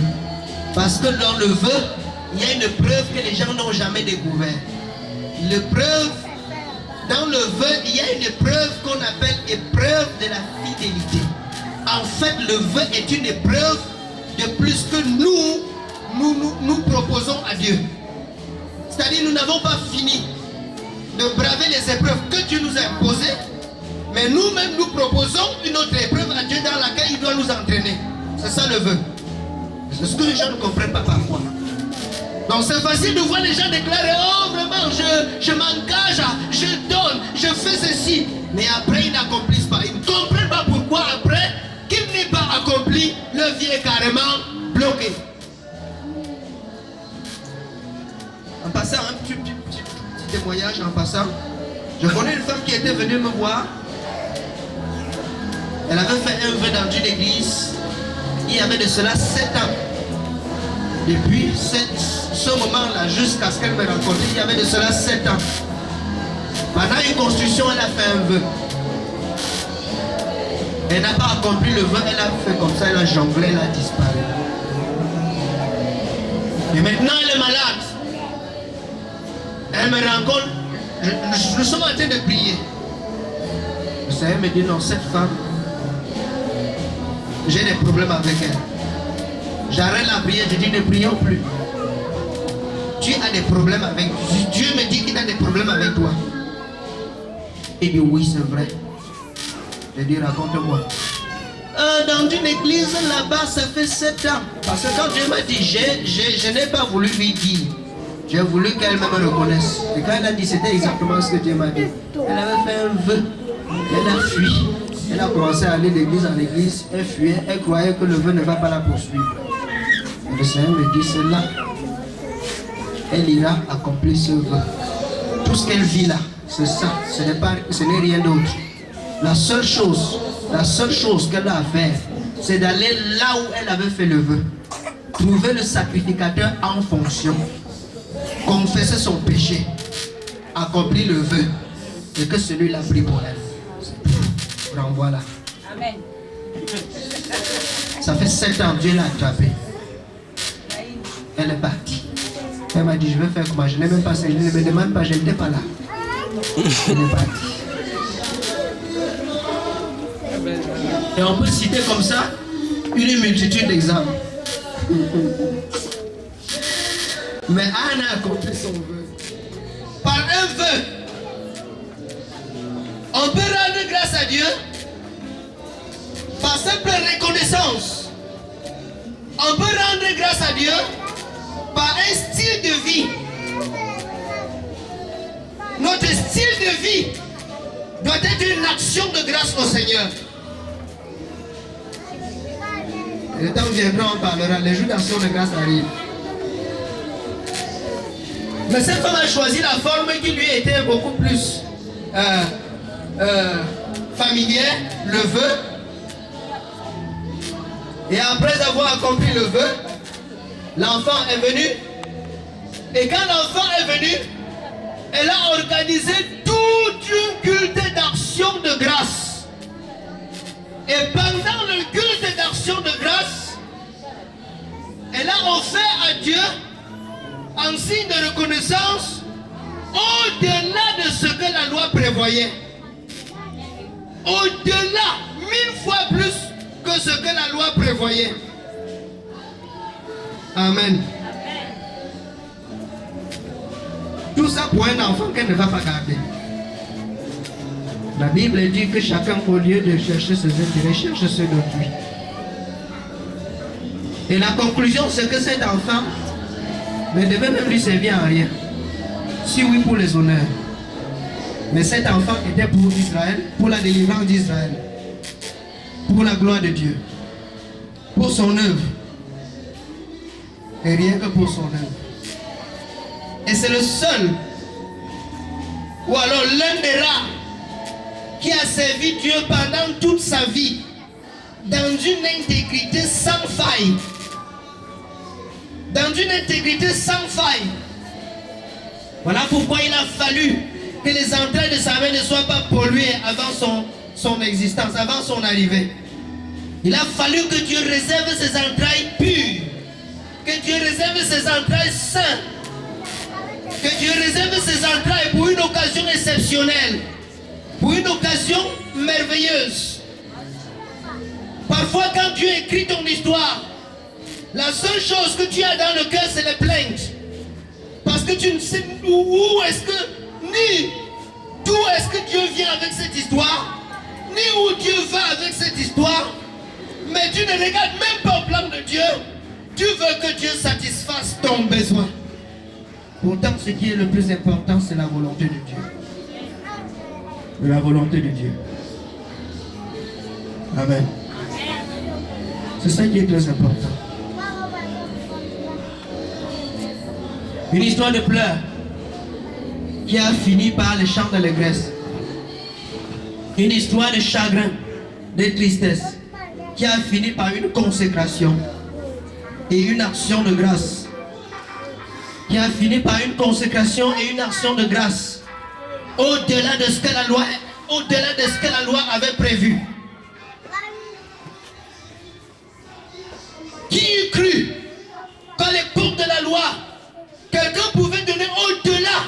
Parce que dans le vœu, il y a une preuve que les gens n'ont jamais découvert. Dans le vœu, il y a une épreuve qu'on appelle épreuve de la fidélité. En fait, le vœu est une épreuve de plus que nous proposons à Dieu. C'est-à-dire, nous n'avons pas fini de braver les épreuves que Dieu nous a imposées, mais nous-mêmes nous proposons une autre épreuve à Dieu dans laquelle il doit nous entraîner. C'est ça le vœu. C'est ce que les gens ne comprennent pas parfois. Donc c'est facile de voir les gens déclarer, oh vraiment je m'engage, je donne, je fais ceci. Mais après ils n'accomplissent pas. Ils ne comprennent pas pourquoi après qu'il n'est pas accompli, leur vie est carrément bloquée. En passant, un petit témoignage en passant. Je connais une femme qui était venue me voir. Elle avait fait un vœu dans une église. Il y avait de cela 7 ans. Depuis ce moment-là, jusqu'à ce qu'elle me rencontre, il y avait de cela 7 ans. Pendant une construction, elle a fait un vœu. Elle n'a pas accompli le vœu, elle a fait comme ça, elle a jonglé, elle a disparu. Et maintenant, elle est malade. Elle me rencontre, nous sommes en train de prier. Le Seigneur me dit, non, cette femme, j'ai des problèmes avec elle. J'arrête la prière, je dis, ne prions plus. Tu as des problèmes avec toi. Dieu me dit qu'il a des problèmes avec toi. Il dit, oui, c'est vrai. Je dis, raconte-moi. Dans une église là-bas, ça fait 7 ans. Parce que quand Dieu m'a dit, je n'ai pas voulu lui dire. J'ai voulu qu'elle me reconnaisse. Et quand elle a dit, c'était exactement ce que Dieu m'a dit. Elle avait fait un vœu. Elle a fui. Elle a commencé à aller d'église en église. Elle fuyait. Elle croyait que le vœu ne va pas la poursuivre. Et le Seigneur me dit, c'est là. Elle ira accomplir ce vœu. Tout ce qu'elle vit là, c'est ça. Ce n'est rien d'autre. La seule chose qu'elle a à faire, c'est d'aller là où elle avait fait le vœu. Trouver le sacrificateur en fonction. confessé son péché, accompli le vœu, et que celui-là prie pour elle. Renvoie-la. Amen. Ça fait 7 ans, Dieu l'a attrapée. Elle est partie. Elle m'a dit, je vais faire comment? Je n'ai même pas saisi, ne me demande pas, je n'étais pas là. Elle est partie. Et on peut citer comme ça une multitude d'exemples. Mais Anna a accompli son vœu. Par un vœu, on peut rendre grâce à Dieu par simple reconnaissance. On peut rendre grâce à Dieu par un style de vie. Notre style de vie doit être une action de grâce au Seigneur. Le temps viendra, on parlera. Les jours d'action de grâce arrivent. Mais cette femme a choisi la forme qui lui était beaucoup plus familière, le vœu. Et après avoir accompli le vœu, l'enfant est venu. Et quand l'enfant est venu, elle a organisé toute une culte d'action de grâce. Et pendant le culte d'action de grâce, elle a offert à Dieu en signe de reconnaissance au-delà de ce que la loi prévoyait. Au-delà, 1000 fois plus que ce que la loi prévoyait. Amen. Tout ça pour un enfant qu'elle ne va pas garder. La Bible dit que chacun, au lieu de chercher ses intérêts, cherche ceux d'autrui. Et la conclusion, c'est que cet enfant ne devait même lui servir à rien. Si oui, pour les honneurs. Mais cet enfant était pour Israël, pour la délivrance d'Israël, pour la gloire de Dieu, pour son œuvre. Et rien que pour son œuvre. Et c'est le seul, ou alors l'un des rares, qui a servi Dieu pendant toute sa vie, dans une intégrité sans faille. Dans une intégrité sans faille. Voilà pourquoi il a fallu que les entrailles de sa mère ne soient pas polluées avant son existence, avant son arrivée. Il a fallu que Dieu réserve ses entrailles pures, que Dieu réserve ses entrailles saintes, que Dieu réserve ses entrailles pour une occasion exceptionnelle, pour une occasion merveilleuse. Parfois quand Dieu écrit ton histoire, la seule chose que tu as dans le cœur, c'est les plaintes. Parce que tu ne sais où est-ce que, ni d'où est-ce que Dieu vient avec cette histoire, ni où Dieu va avec cette histoire. Mais tu ne regardes même pas au plan de Dieu. Tu veux que Dieu satisfasse ton besoin. Pourtant, ce qui est le plus important, c'est la volonté de Dieu. La volonté de Dieu. Amen. C'est ça qui est très important. Une histoire de pleurs qui a fini par les chants d'allégresse. Une histoire de chagrin, de tristesse qui a fini par une consécration et une action de grâce. Qui a fini par une consécration et une action de grâce au-delà de ce que la loi, avait prévu. Qui eût cru qu'à l'époque de la loi, quelqu'un pouvait donner au-delà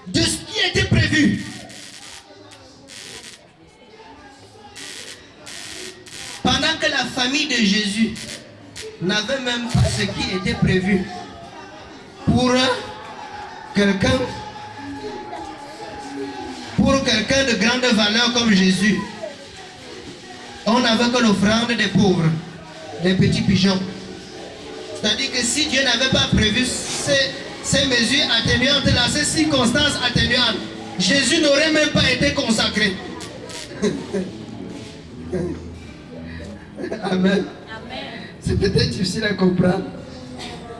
de ce qui était prévu? Pendant que la famille de Jésus n'avait même pas ce qui était prévu pour quelqu'un de grande valeur comme Jésus, on n'avait que l'offrande des pauvres, des petits pigeons. C'est-à-dire que si Dieu n'avait pas prévu ces mesures atténuantes là, ces circonstances atténuantes, Jésus n'aurait même pas été consacré. Amen. C'est peut-être difficile à comprendre.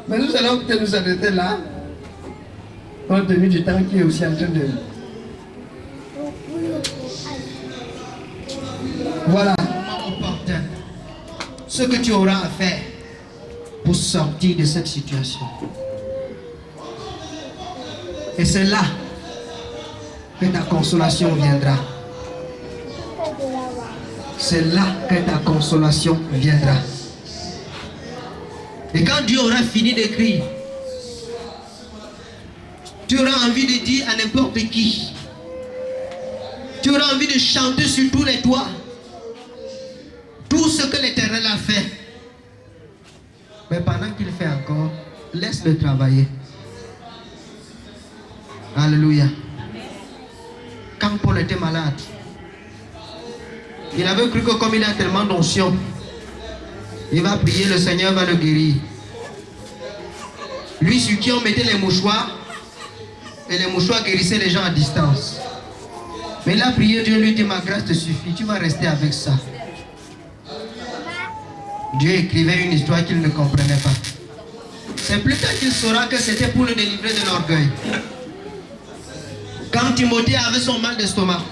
Mais nous allons peut-être nous arrêter là, compte tenu du temps qui est aussi en train de... Voilà. Ce que tu auras à faire pour sortir de cette situation. Et c'est là que ta consolation viendra. C'est là que ta consolation viendra. Et quand Dieu aura fini d'écrire, tu auras envie de dire à n'importe qui. Tu auras envie de chanter sur tous les toits. Tout ce que l'Éternel a fait. Mais pendant qu'il fait encore, laisse-le travailler. Alléluia. Quand Paul était malade, il avait cru que comme il a tellement d'onction, il va prier, le Seigneur va le guérir. Lui sur qui on mettait les mouchoirs, et les mouchoirs guérissaient les gens à distance. Mais il a prié, Dieu lui dit, ma grâce te suffit, tu vas rester avec ça. Dieu écrivait une histoire qu'il ne comprenait pas. C'est plus tard qu'il saura que c'était pour le délivrer de l'orgueil. Quand Timothée avait son mal d'estomac,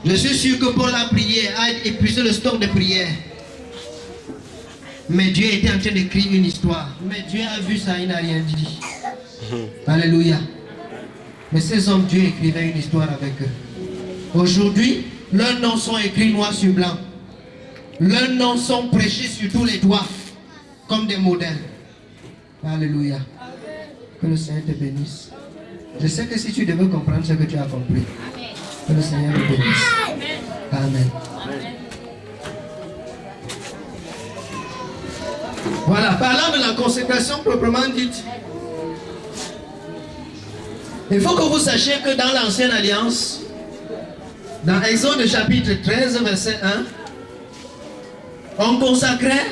je suis sûr que Paul a prié, a épuisé le stock de prière. Mais Dieu était en train d'écrire une histoire. Mais Dieu a vu ça, il n'a rien dit. Alléluia. Mais ces hommes, Dieu écrivait une histoire avec eux. Aujourd'hui, leurs noms sont écrits noir sur blanc. Leurs noms sont prêchés sur tous les toits, comme des modèles. Alléluia. Que le Seigneur te bénisse. Je sais que si tu devais comprendre ce que tu as compris, que le Seigneur te bénisse. Amen. Voilà, parlant de la consécration proprement dite, il faut que vous sachiez que dans l'ancienne alliance, dans Exode chapitre 13, verset 1, on consacrait,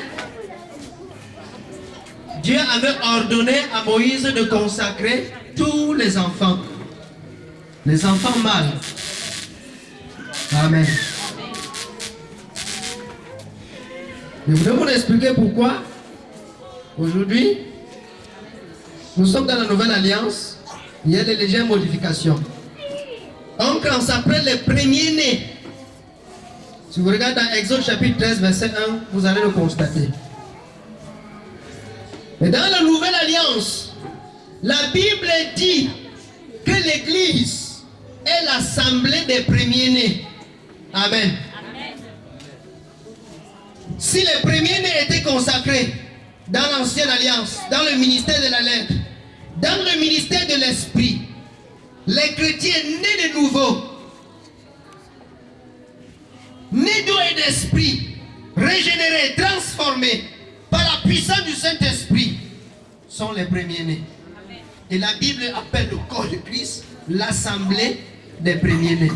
Dieu avait ordonné à Moïse de consacrer tous les enfants mâles. Amen. Je voudrais vous expliquer pourquoi aujourd'hui nous sommes dans la nouvelle alliance. Il y a des légères modifications. On consacrait les premiers-nés. Si vous regardez dans Exode chapitre 13 verset 1, vous allez le constater. Mais dans la nouvelle alliance, la Bible dit que l'église est l'assemblée des premiers-nés. Amen. Si les premiers-nés étaient consacrés dans l'ancienne alliance, dans le ministère de la lettre, dans le ministère de l'esprit, les chrétiens nés de nouveau, nés d'eau et d'esprit, régénérés, transformés par la puissance du Saint-Esprit, sont les premiers-nés. Et la Bible appelle le corps de Christ l'assemblée des premiers-nés.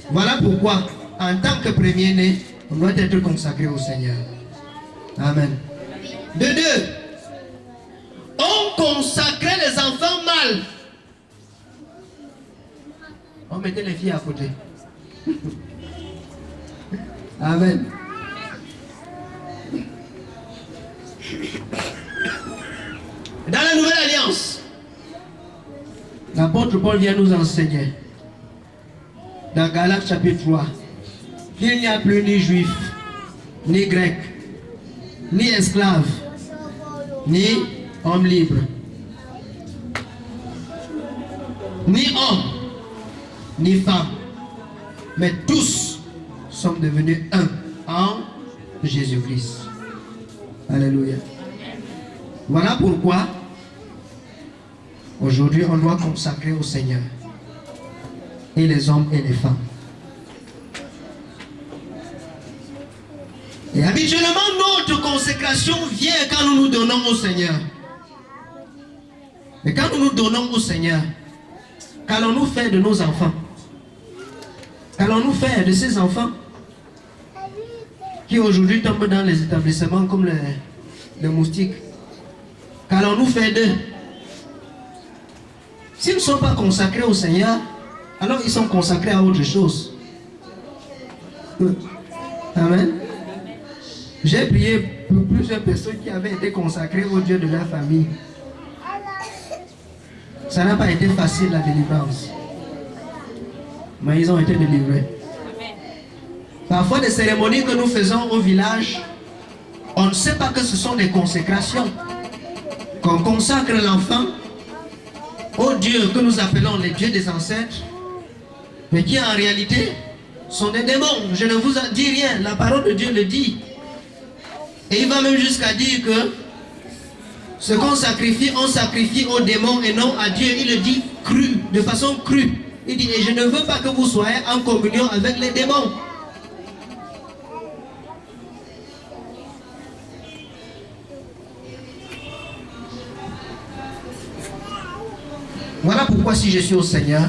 Voilà pourquoi, en tant que premier-né, on doit être consacré au Seigneur. Amen. De deux, on consacrait les enfants mâles. On mettait les filles à côté. Amen. Dans la nouvelle alliance, l'apôtre Paul vient nous enseigner, dans Galates chapitre 3, qu'il n'y a plus ni juif, ni grec, ni esclave, ni homme libre, ni homme, ni femme, mais tous sommes devenus un en Jésus-Christ. Alléluia. Voilà pourquoi aujourd'hui on doit consacrer au Seigneur, et les hommes et les femmes. Et habituellement notre consécration vient quand nous nous donnons au Seigneur. Mais quand nous nous donnons au Seigneur, qu'allons-nous faire de nos enfants? Qu'allons-nous faire de ces enfants qui aujourd'hui tombent dans les établissements comme les moustiques? Qu'allons-nous faire d'eux? S'ils ne sont pas consacrés au Seigneur, alors ils sont consacrés à autre chose. Amen. J'ai prié pour plusieurs personnes qui avaient été consacrées au Dieu de leur famille. Ça n'a pas été facile la délivrance, mais ils ont été délivrés. Parfois des cérémonies que nous faisons au village, on ne sait pas que ce sont des consécrations. Qu'on consacre l'enfant aux dieux que nous appelons les dieux des ancêtres, mais qui en réalité sont des démons. Je ne vous en dis rien, la parole de Dieu le dit. Et il va même jusqu'à dire que ce qu'on sacrifie, on sacrifie aux démons et non à Dieu. Il le dit cru, de façon crue. Il dit, et je ne veux pas que vous soyez en communion avec les démons. Voilà pourquoi si je suis au Seigneur,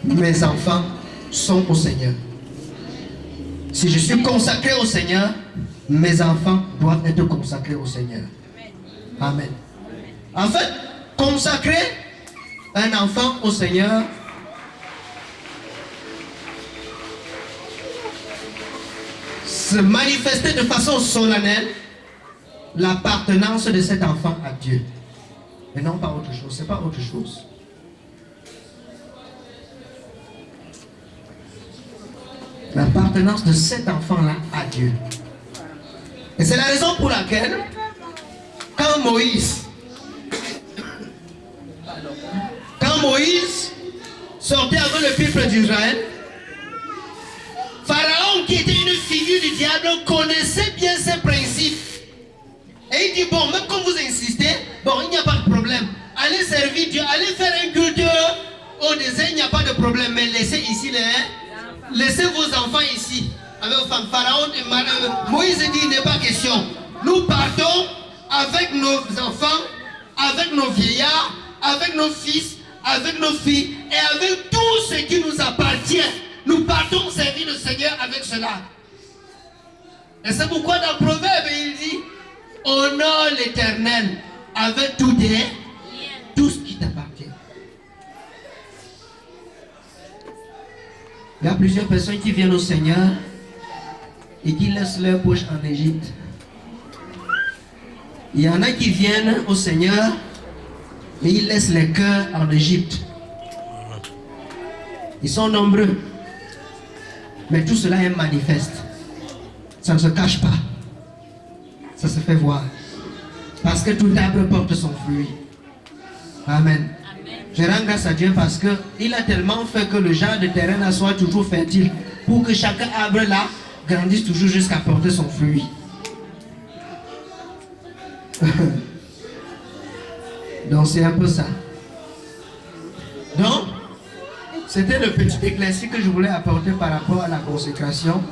mes enfants sont au Seigneur. Si je suis consacré au Seigneur, mes enfants doivent être consacrés au Seigneur. Amen. En fait, consacrer un enfant au Seigneur, se manifester de façon solennelle l'appartenance de cet enfant à Dieu. Et non pas autre chose, c'est pas autre chose. L'appartenance de cet enfant-là à Dieu. Et c'est la raison pour laquelle, quand Moïse sortait avec le peuple d'Israël, Pharaon, qui était une figure du diable, connaissait bien ses principes. Et il dit, bon, même quand vous insistez, bon, il n'y a pas de problème. Allez servir Dieu, allez faire un culte au désert, il n'y a pas de problème. Mais laissez ici laissez vos enfants ici. Avec vos femmes. Pharaon, Moïse dit, il n'est pas question. Nous partons avec nos enfants, avec nos vieillards, avec nos fils, avec nos filles et avec tout ce qui nous appartient. Nous partons servir le Seigneur avec cela. Et c'est pourquoi dans le Proverbe, il dit, honore l'Éternel avec tout ce qui t'appartient. Il y a plusieurs personnes qui viennent au Seigneur et qui laissent leur poche en Égypte. Il y en a qui viennent au Seigneur et ils laissent les cœurs en Égypte. Ils sont nombreux. Mais tout cela est manifeste. Ça ne se cache pas. Ça se fait voir. Parce que tout arbre porte son fruit. Amen. Je rends grâce à Dieu parce qu'il a tellement fait que le genre de terrain là soit toujours fertile pour que chaque arbre là grandisse toujours jusqu'à porter son fruit. Donc c'est un peu ça. Donc, c'était le petit éclairci que je voulais apporter par rapport à la consécration.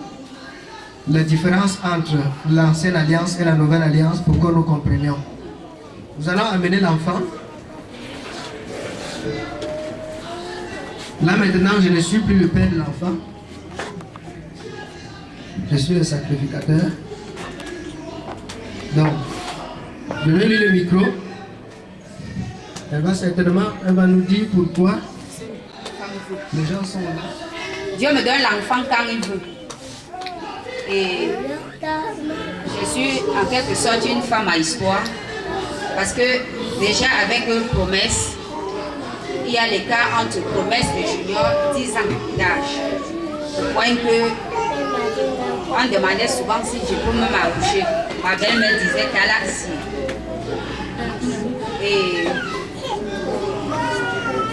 La différence entre l'ancienne alliance et la nouvelle alliance pour que nous comprenions. Nous allons amener l'enfant. Là maintenant, je ne suis plus le père de l'enfant. Je suis le sacrificateur. Donc, donnez-lui le micro. Elle va nous dire pourquoi les gens sont là. Dieu me donne l'enfant quand il veut. Et je suis en quelque sorte une femme à histoire. Parce que déjà avec une promesse, il y a l'écart entre promesse de junior 10 ans d'âge. Au point que on demandait souvent si je peux même accoucher. Ma belle-mère disait qu'elle a si. Et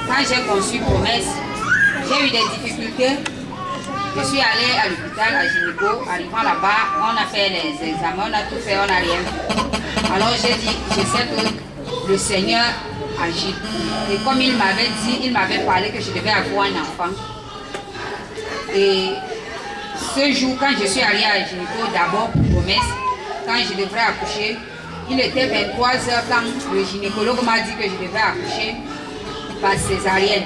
quand j'ai conçu promesse, j'ai eu des difficultés. Je suis allée à l'hôpital à Gynéco. Arrivant là-bas, on a fait les examens, on a tout fait, on n'a rien. Alors j'ai dit, je sais que le Seigneur agit. Et comme il m'avait dit, il m'avait parlé que je devais avoir un enfant. Et ce jour, quand je suis allée à Gynéco, d'abord pour promesse, quand je devrais accoucher, il était 23h quand le gynécologue m'a dit que je devais accoucher par césarienne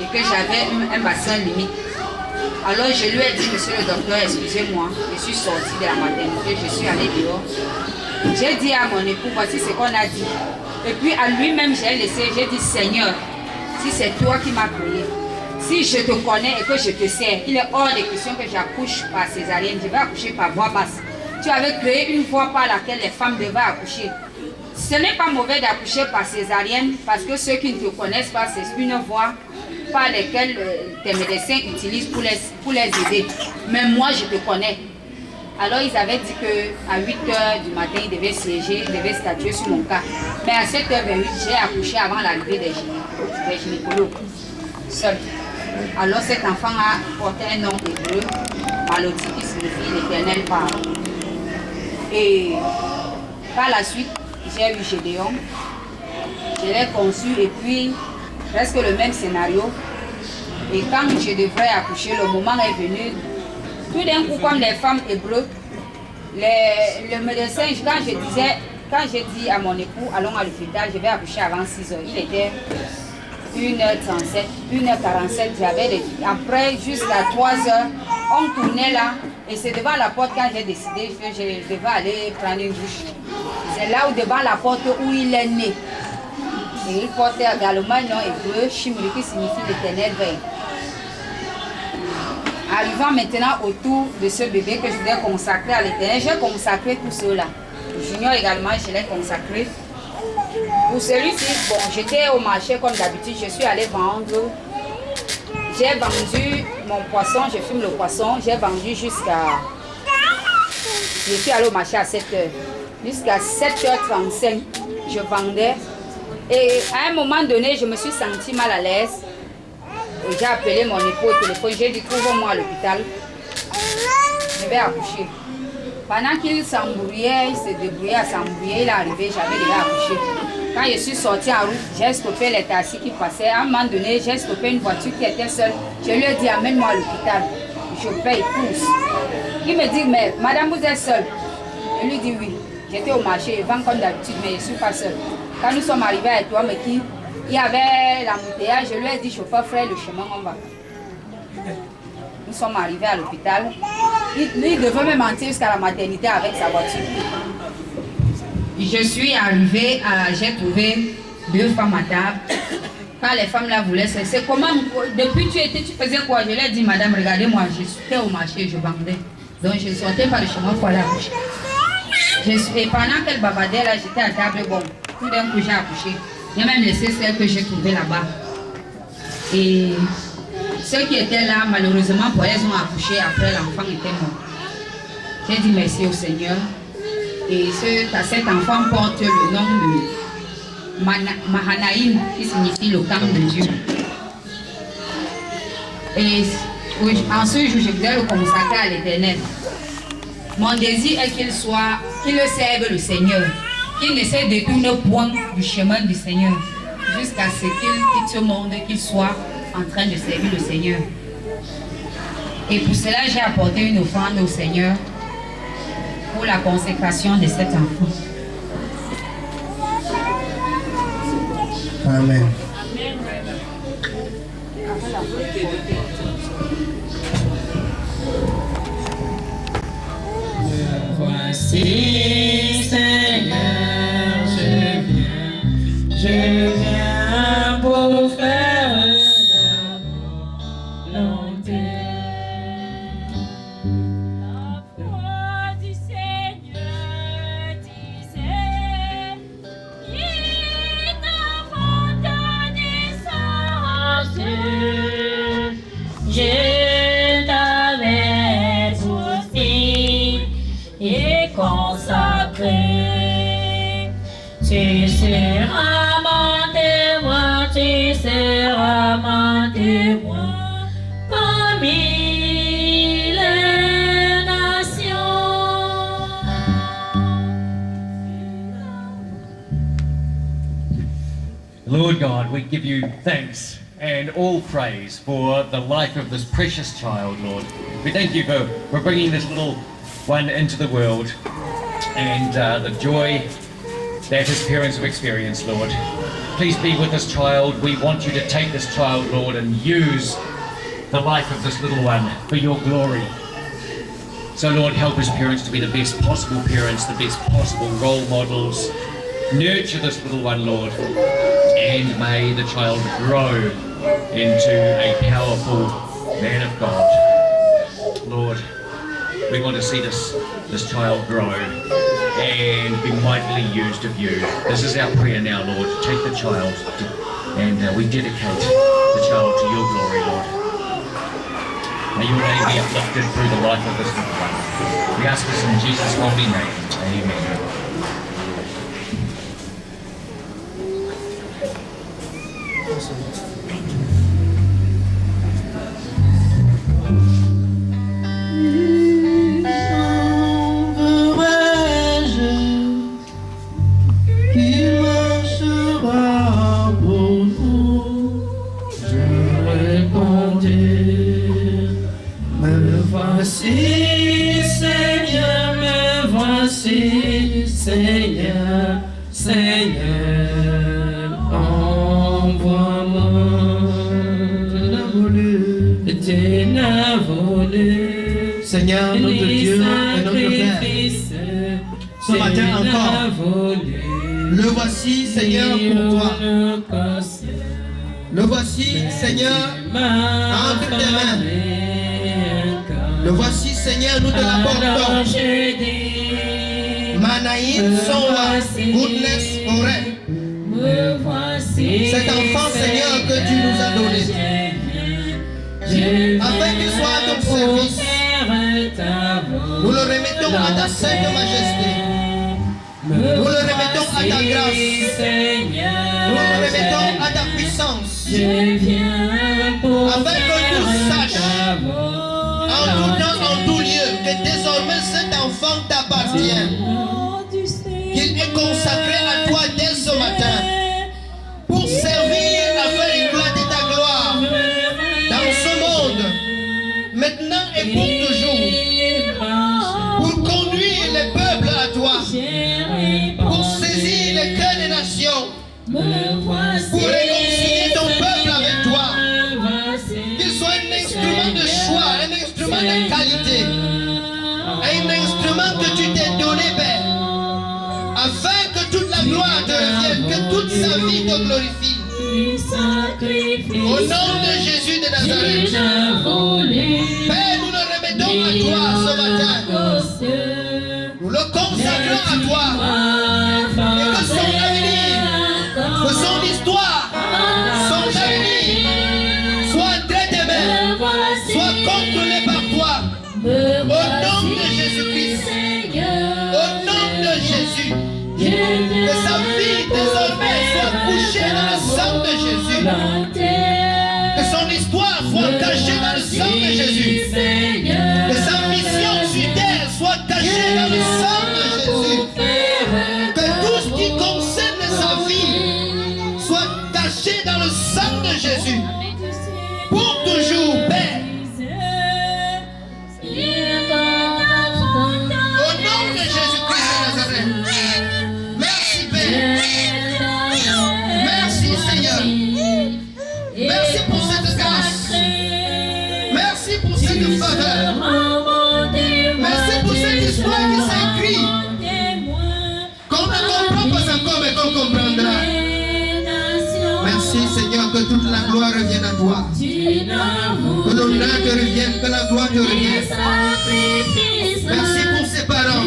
et que j'avais un bassin limite. Alors je lui ai dit, monsieur le docteur, excusez-moi, je suis sortie de la maternité, je suis allée dehors. J'ai dit à mon époux, voici ce qu'on a dit. Et puis à lui-même, j'ai laissé, j'ai dit, Seigneur, si c'est toi qui m'as créé, si je te connais et que je te sers, il est hors de question que j'accouche par césarienne, je vais accoucher par voie basse. Tu avais créé une voie par laquelle les femmes devaient accoucher. Ce n'est pas mauvais d'accoucher par césarienne parce que ceux qui ne te connaissent pas, c'est une voie par laquelle tes médecins utilisent pour les aider. Mais moi, je te connais. Alors ils avaient dit qu'à 8h du matin, ils devaient siéger, ils devaient statuer sur mon cas. Mais à 7h28, j'ai accouché avant l'arrivée des gynécologues, seul. Alors cet enfant a porté un nom hébreu, Maloti, qui signifie l'Éternel parle. Et par la suite, j'ai eu Gédéon, je l'ai conçu et puis presque le même scénario. Et quand je devrais accoucher, le moment est venu. Tout d'un coup, comme les femmes hébreux, le médecin, quand j'ai dit à mon époux, allons à l'hôpital, je vais accoucher avant 6h. Il était 1h37, 1h47, j'avais des... Après, jusqu'à 3h, on tournait là, et c'est devant la porte quand j'ai décidé que je devais aller prendre une douche. C'est là où, devant la porte où il est né. Et il portait également un nom hébreu, Shimri, qui signifie l'Éternel veille. Arrivant maintenant autour de ce bébé que je voulais consacrer à l'Éternel, j'ai consacré tout cela. Junior également, je l'ai consacré. Pour celui-ci, bon, j'étais au marché comme d'habitude, je suis allée vendre. J'ai vendu mon poisson, je fume le poisson, j'ai vendu jusqu'à... Je suis allée au marché à 7h. Jusqu'à 7h35, je vendais. Et à un moment donné, je me suis sentie mal à l'aise. J'ai appelé mon époux au téléphone, j'ai dit trouve-moi à l'hôpital, je vais accoucher. Pendant qu'il s'embrouillait, il se débrouillait à s'embrouiller, il est arrivé, j'avais déjà accouché. Quand je suis sortie en route, j'ai stoppé les taxis qui passaient. À un moment donné, j'ai stoppé une voiture qui était seule. Je lui ai dit amène-moi à l'hôpital, je paye, pousse. Il me dit mais madame vous êtes seule? Je lui dis oui. J'étais au marché, je vends comme d'habitude, mais je ne suis pas seule. Quand nous sommes arrivés avec toi, mais qui il y avait l'embouteillage, je lui ai dit, chauffeur, frère, le chemin, on va. Nous sommes arrivés à l'hôpital. Il devait me mentir jusqu'à la maternité avec sa voiture. Je suis arrivée, j'ai trouvé 2 femmes à table. Quand les femmes là voulaient, c'est comment, depuis tu faisais quoi? Je leur ai dit, madame, regardez-moi, j'étais au marché, je vendais. Donc je ne sortais pas de chez moi pour aller accoucher. Et pendant qu'elle bavardait là, j'étais à table, bon, tout d'un coup j'ai accouché. J'ai même laissé celle que j'ai trouvée là-bas. Et ceux qui étaient là, malheureusement, pour elles ont accouché après l'enfant était mort. J'ai dit merci au Seigneur. Et cet enfant porte le nom de Mahanaïm, qui signifie le camp de Dieu. Et en ce jour, je voulais le consacrer à l'Éternel. Mon désir est qu'il serve le Seigneur. Qu'il ne se détourne point du chemin du Seigneur jusqu'à ce qu'il quitte ce monde, qu'il soit en train de servir le Seigneur. Et pour cela, j'ai apporté une offrande au Seigneur pour la consécration de cet enfant. Amen. Voici, Seigneur, je viens pour faire ta volonté. La voix du Seigneur disait, il n'abandonne sans Dieu. Je t'avais aussi et consacré. Tu seras mon témoin, tu seras mon témoin parmi les nations. Lord God, we give you thanks and all praise for the life of this precious child, Lord. We thank you for bringing this little one into the world and the joy that his parents have experienced, Lord. Please be with this child. We want you to take this child, Lord, and use the life of this little one for your glory. So, Lord, help his parents to be the best possible parents, the best possible role models. Nurture this little one, Lord, and may the child grow into a powerful man of God. Lord, we want to see this child grow and be mightily used of you. This is our prayer now, Lord. Take the child and we dedicate the child to your glory, Lord. May your name be uplifted through the life of this one. We ask this in Jesus' holy name. Amen. Seigneur, me voici, Seigneur, Seigneur, envoie-moi. Tu n'as voulu, Seigneur, notre Dieu et notre Père, ce matin encore, le voici, Seigneur, pour toi. Le voici, Seigneur, entre tes mains. Le voici, Seigneur, nous te l'apportons. Manaïm, Sowa, Goodness, Oré. Cet enfant, Seigneur, que tu nous as donné, afin qu'il soit à ton service, nous le remettons à ta sainte majesté. Nous le remettons à ta grâce. Nous le remettons à ta puissance. Afin que nous sachions en tout temps, en tout lieu, que désormais cet enfant t'appartient. Qu'il est consacré à toi dès ce matin pour servir afin d'éclater ta gloire dans ce monde, maintenant et pour toujours, pour conduire les peuples à toi, pour saisir les cœurs des nations, pour réconcilier ton peuple avec toi. Qu'il soit un instrument de choix, un instrument de qualité, un instrument que tu t'es donné, Père, afin que toute la gloire te revienne, que toute sa vie te glorifie. Au nom de Jésus de Nazareth, Père, nous le remettons à toi ce matin. Nous le consacrons à toi. Et que son avenir, que son histoire, son avenir soit entre tes mains, soit contrôlé par toi. Au nom de Jésus-Christ, au nom de Jésus, que sa vie désormais soit couchée dans le sang de Jésus. Que son histoire soit cachée dans le sang de Jésus. Que sa mission sur terre soit cachée dans le sang de Jésus. Que tout ce qui concerne sa vie soit caché dans le sang de Jésus. Pour toujours, Père. Au nom de Jésus-Christ de Nazareth. Merci, Père. Merci, Seigneur. Merci pour cette grâce. Merci pour cette faveur. Merci pour cette histoire qui s'écrit. Qu'on ne comprend pas encore, mais qu'on comprendra. Merci, Seigneur, que toute la gloire revienne à toi. Que l'honneur te revienne, que la gloire te revienne. Merci pour ses parents.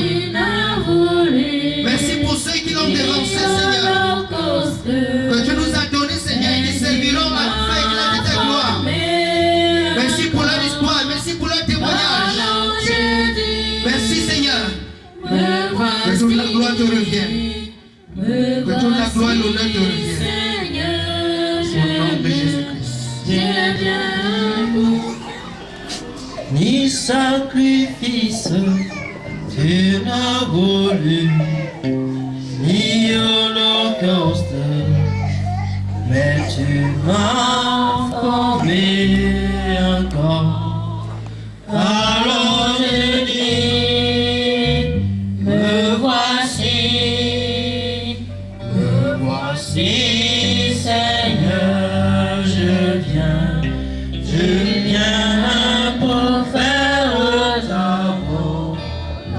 Merci pour ceux qui l'ont dévancé, Seigneur. Que tu nous as donné, Seigneur, et qui serviront à faire éclater ta gloire. Merci pour leur histoire, merci pour leur témoignage. Merci, Seigneur. Que toute la gloire te revienne. Que toute la gloire et l'honneur te revienne. Au nom de Jésus-Christ. Ni sacrifice tu n'as voulu, ni holocauste, mais tu m'as formé encore. Alors je dis, me voici, Seigneur, je viens pour faire ta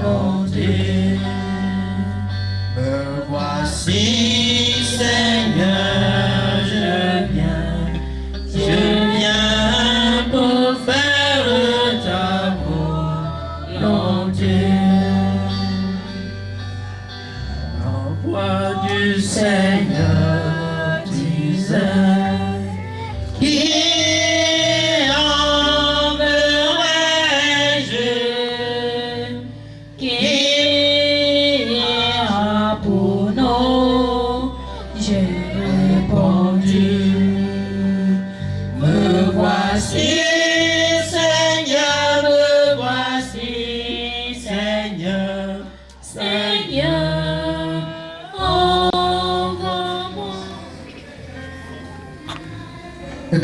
volonté. Me voici, Seigneur, je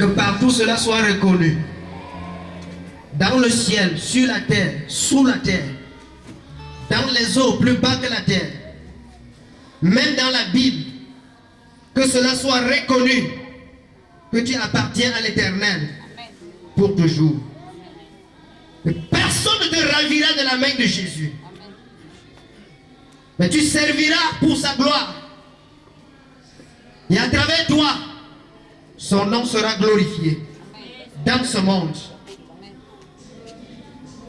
que partout cela soit reconnu. Dans le ciel, sur la terre, sous la terre, dans les eaux plus bas que la terre, même dans la Bible, que cela soit reconnu que tu appartiens à l'Éternel pour toujours. Et personne ne te ravira de la main de Jésus. Mais tu serviras pour sa gloire. Et à travers toi, son nom sera glorifié dans ce monde.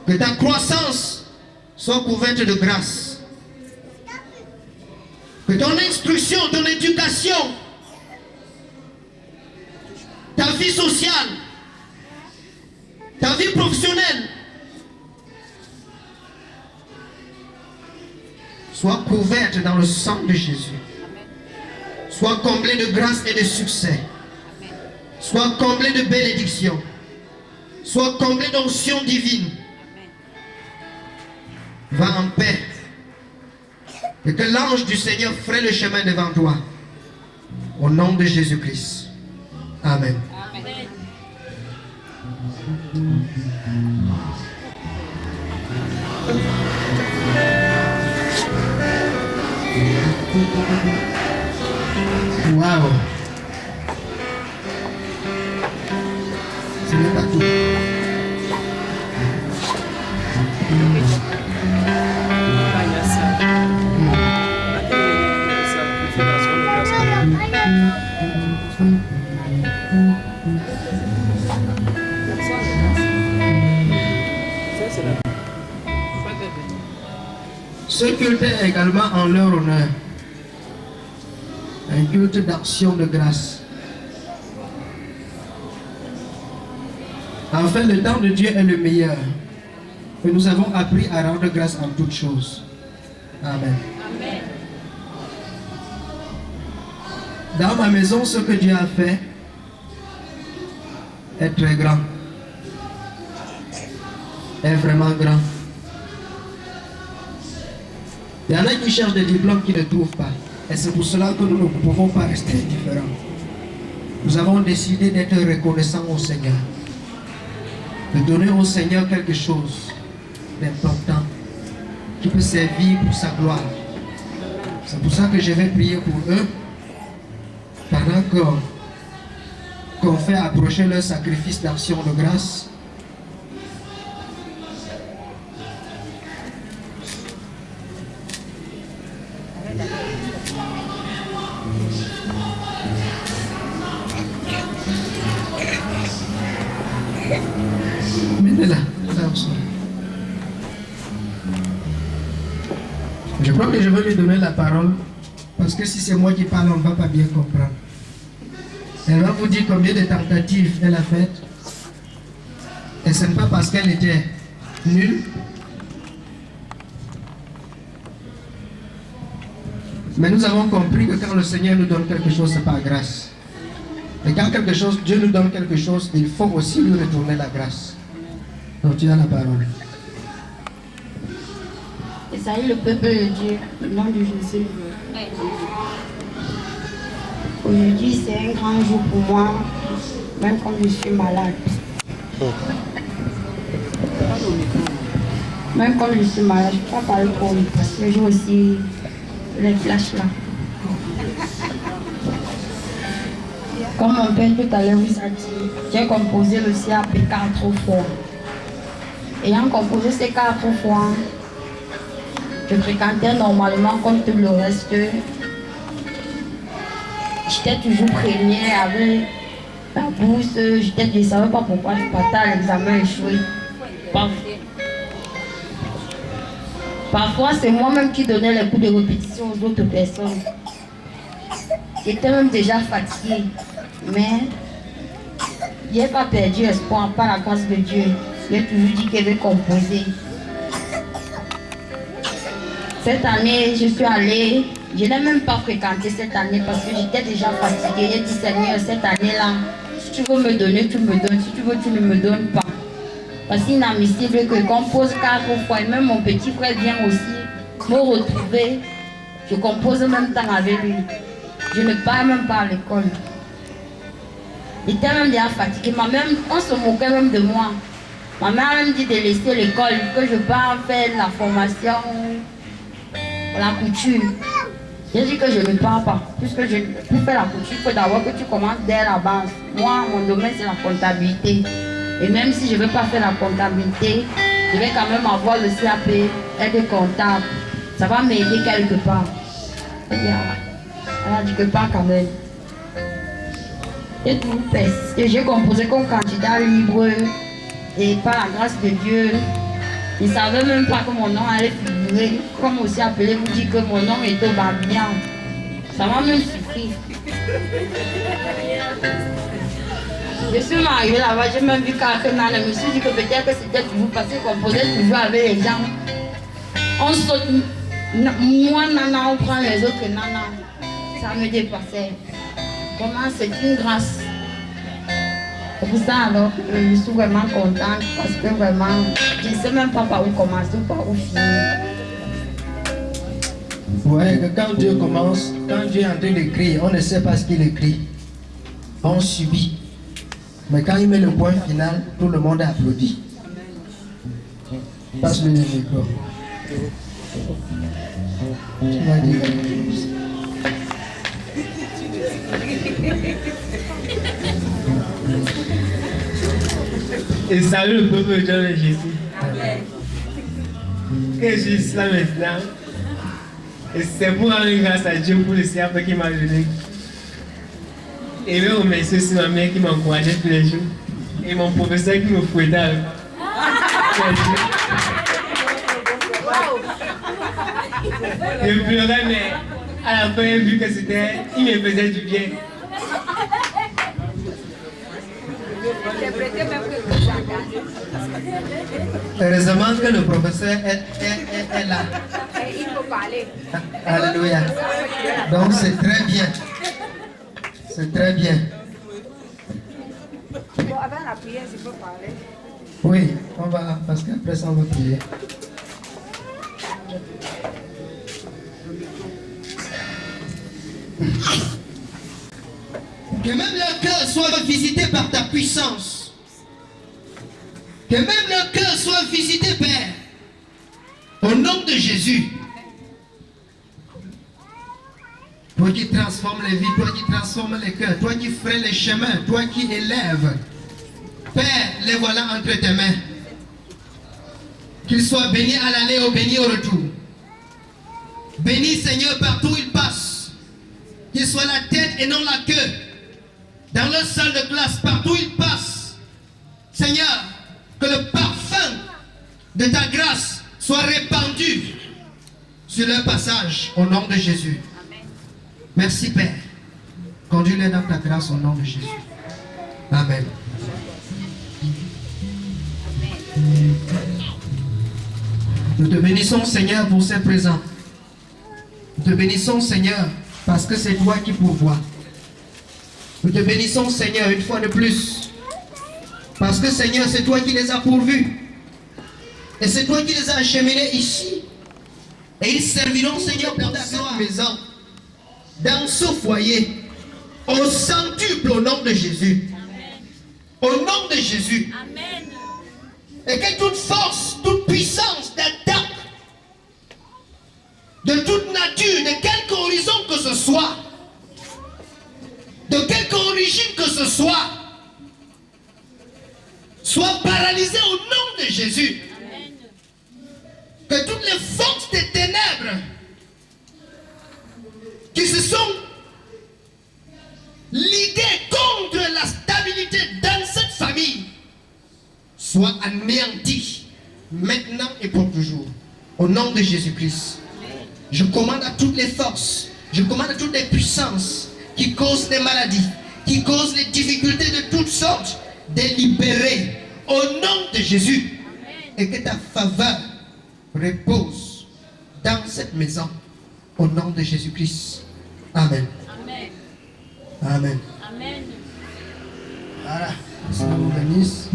Que ta croissance soit couverte de grâce. Que ton instruction, ton éducation, ta vie sociale, ta vie professionnelle soit couverte dans le sang de Jésus. Soit comblée de grâce et de succès. Soit comblée de bénédiction. Soit comblée d'onction divine. Va en paix. Et que l'ange du Seigneur ferait le chemin devant toi. Au nom de Jésus-Christ. Amen. Wow. Ce n'est pas tout. Ce culte est également en leur honneur. Un culte d'action de grâce. Enfin, le temps de Dieu est le meilleur. Et nous avons appris à rendre grâce en toutes choses. Amen. Amen. Dans ma maison, ce que Dieu a fait est très grand. Est vraiment grand. Il y en a qui cherchent des diplômes qui ne trouvent pas. Et c'est pour cela que nous ne pouvons pas rester indifférents. Nous avons décidé d'être reconnaissants au Seigneur. De donner au Seigneur quelque chose d'important qui peut servir pour sa gloire. C'est pour ça que je vais prier pour eux pendant qu'on fait approcher leur sacrifice d'action de grâce. Je crois que je vais lui donner la parole parce que si c'est moi qui parle, on ne va pas bien comprendre. Elle va vous dire combien de tentatives elle a faites. Et ce n'est pas parce qu'elle était nulle. Mais nous avons compris que quand le Seigneur nous donne quelque chose, ce n'est pas grâce. Et quand Dieu nous donne quelque chose, il faut aussi lui retourner la grâce. Donc tu as la parole. Et salut le peuple de Dieu, au nom de Jésus. Aujourd'hui, c'est un grand jour pour moi, même quand je suis malade. Même quand je suis malade, je ne peux pas parler pour lui parce que j'ai aussi les flashs là. Comme mon père tout à l'heure vous a dit, j'ai composé le CAP 4 fois. Ayant composé ces 4 fois, je fréquentais normalement comme tout le reste. J'étais toujours première avec la bourse. Je ne savais pas pourquoi je partais à l'examen échoué. Parfois, c'est moi-même qui donnais les coups de répétition aux autres personnes. J'étais même déjà fatiguée. Mais je n'ai pas perdu espoir par la grâce de Dieu. J'ai toujours dit qu'elle avait composé. Cette année, je suis allée, je n'ai même pas fréquenté cette année parce que j'étais déjà fatiguée. J'ai dit, Seigneur, cette année-là, si tu veux me donner, tu me donnes. Si tu veux, tu ne me donnes pas. Parce qu'il est inadmissible que je compose 4 fois et même mon petit frère vient aussi me retrouver. Je compose en même temps avec lui. Je ne pars même pas à l'école. J'étais même déjà fatiguée. On se moquait même de moi. Ma mère a même dit de laisser l'école, que je pars faire la formation pour la couture. J'ai dit que je ne pars pas. Puisque pour faire la couture, il faut d'abord que tu commences dès la base. Moi, mon domaine, c'est la comptabilité. Et même si je ne veux pas faire la comptabilité, je vais quand même avoir le CAP, aide comptable. Ça va m'aider quelque part. Elle a dit que pas quand même. Et j'ai composé comme candidat libre. Et par la grâce de Dieu, ils ne savaient même pas que mon nom allait figurer. Comme aussi appelé vous dire que mon nom est au Babylon. Ça m'a même surpris. Je suis arrivée là-bas, j'ai même vu Kakenan. Je me suis dit que peut-être que c'était toujours parce qu'on posait toujours avec les gens. On saute, moi Nana, on prend les autres Nana. Ça me dépassait. Comment c'est une grâce. C'est pour ça alors que je suis vraiment contente parce que vraiment, je ne sais même pas par où commencer ou par où finir. Ouais, que quand Dieu commence, quand Dieu est en train d'écrire, on ne sait pas ce qu'il écrit. On subit. Mais quand il met le point final, tout le monde applaudit. Passe-le le micro. Tu vas dire quelque chose. Et salut le peuple de Dieu de Jésus. Que je suis là maintenant. Et c'est pour rendre grâce à Dieu pour le CAP qui m'a donné. Et je remercie aussi ma mère qui m'a encouragé tous les jours. Et mon professeur qui me fouettait. Je pleurais, mais à la fin, j'ai vu que c'était. Il me faisait du bien. Heureusement que le professeur est là. Il faut parler. Alléluia. Donc c'est très bien. C'est très bien. Bon, avant la prière, je peux parler. Oui, on va, parce qu'après ça on va prier. Que même leur cœur soit visité par ta puissance. Que même leur cœur soit visité, Père. Au nom de Jésus. Toi qui transformes les vies, toi qui transformes les cœurs, toi qui ferais les chemins, toi qui élèves. Père, les voilà entre tes mains. Qu'ils soient bénis à l'aller ou bénis au retour. Bénis, Seigneur, partout où ils passent. Qu'ils soient la tête et non la queue. Dans leur salle de classe, partout où ils passent. Seigneur, que le parfum de ta grâce soit répandu sur leur passage au nom de Jésus. Merci Père. Conduis-les dans ta grâce au nom de Jésus. Amen. Nous te bénissons Seigneur pour ces présents. Nous te bénissons Seigneur parce que c'est toi qui pourvois. Nous te bénissons Seigneur une fois de plus. Parce que Seigneur c'est toi qui les as pourvus. Et c'est toi qui les as acheminés ici. Et ils serviront Seigneur dans cette maison. Dans ce foyer. Au centuple au nom de Jésus. Au nom de Jésus. Amen. Et que toute force, toute puissance d'attaque, de toute nature, de quelque horizon que ce soit, de quelque origine que ce soit paralysée au nom de Jésus. Amen. Que toutes les forces des ténèbres qui se sont liguées contre la stabilité dans cette famille soit anéanti maintenant et pour toujours. Au nom de Jésus-Christ. Je commande à toutes les forces, je commande à toutes les puissances qui causent des maladies, qui causent les difficultés de toutes sortes, de libérer au nom de Jésus. Et que ta faveur repose dans cette maison. Au nom de Jésus-Christ. Amen. Amen. Amen. Amen. Voilà. Que Dieu vous bénisse.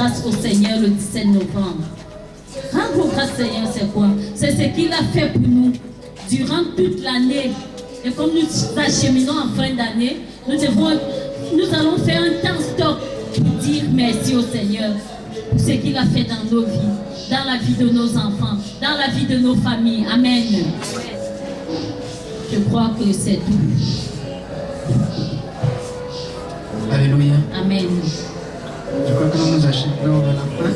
grâce au Seigneur le 17 novembre. Rendre grâce au Seigneur, c'est quoi? C'est ce qu'il a fait pour nous durant toute l'année. Et comme nous acheminons en fin d'année, nous allons faire un temps stop pour dire merci au Seigneur pour ce qu'il a fait dans nos vies, dans la vie de nos enfants, dans la vie de nos familles. Amen. Je crois que c'est tout. Alléluia. Amen. Je crois que nous nous achèverons à la fin.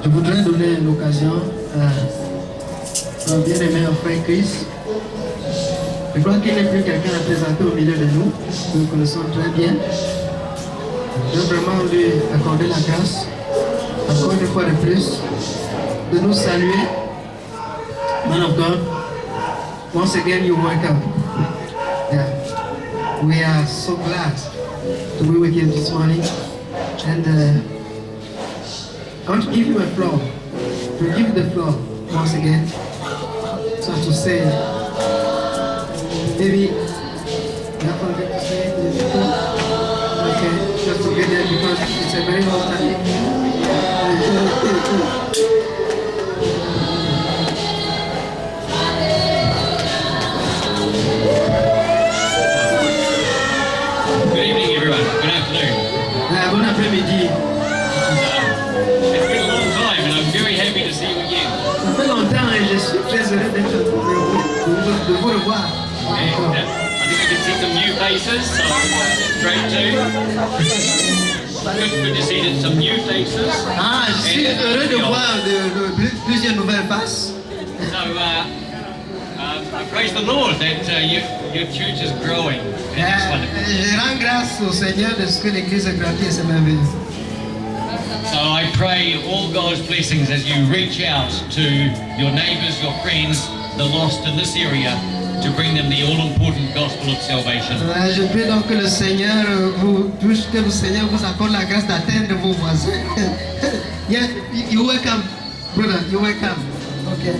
Je voudrais donner l'occasion à un bien-aimé frère Chris. Je crois qu'il n'est plus quelqu'un à présenter au milieu de nous. Nous le connaissons très bien. Je veux vraiment lui accorder la grâce, encore une fois de plus, de nous saluer. Man of God, once again you're welcome. Yeah. We are so glad to be with you this morning. And I want to give you a floor, to give you the floor once again, so to say, maybe you have something to say to the people? Okay, just to get there because it's a very long time. Good evening, everyone. Good afternoon. Bon après-midi. It's been a long time, and I'm very happy to see you again. Ça fait longtemps et je suis très heureux d'être de vous revoir. And I think I can see some new faces, so that's great too. Good to see some new faces. Ah, je suis heureux de voir plusieurs nouvelles faces. So, I praise the Lord that your church is growing. And it's wonderful. Je rends grâce au Seigneur de ce que l'Église a grandi et c'est merveilleux. So I pray all God's blessings as you reach out to your neighbors, your friends, the lost in this area, to bring them the all-important gospel of salvation. Je prie donc que le Seigneur vous accorde la grâce d'atteindre vos voisins. Yeah, you're welcome, brother, you're welcome. Okay.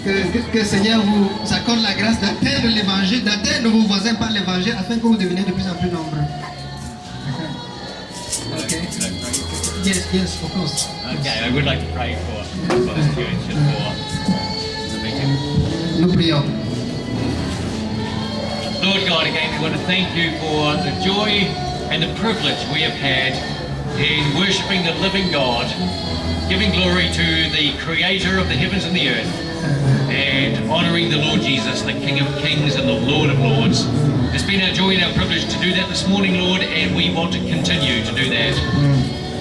Que le Seigneur vous accorde la grâce d'atteindre l'évangile, d'atteindre vos voisins par l'évangile afin que vous deveniez de plus en plus nombreux. Okay. Yes, of course. Okay, I would like to pray for the church and for the meeting. Nous prions. Lord God, again, we want to thank you for the joy and the privilege we have had in worshipping the living God, giving glory to the Creator of the heavens and the earth, and honouring the Lord Jesus, the King of Kings and the Lord of Lords, It's been our joy and our privilege to do that this morning, Lord, and we want to continue to do that.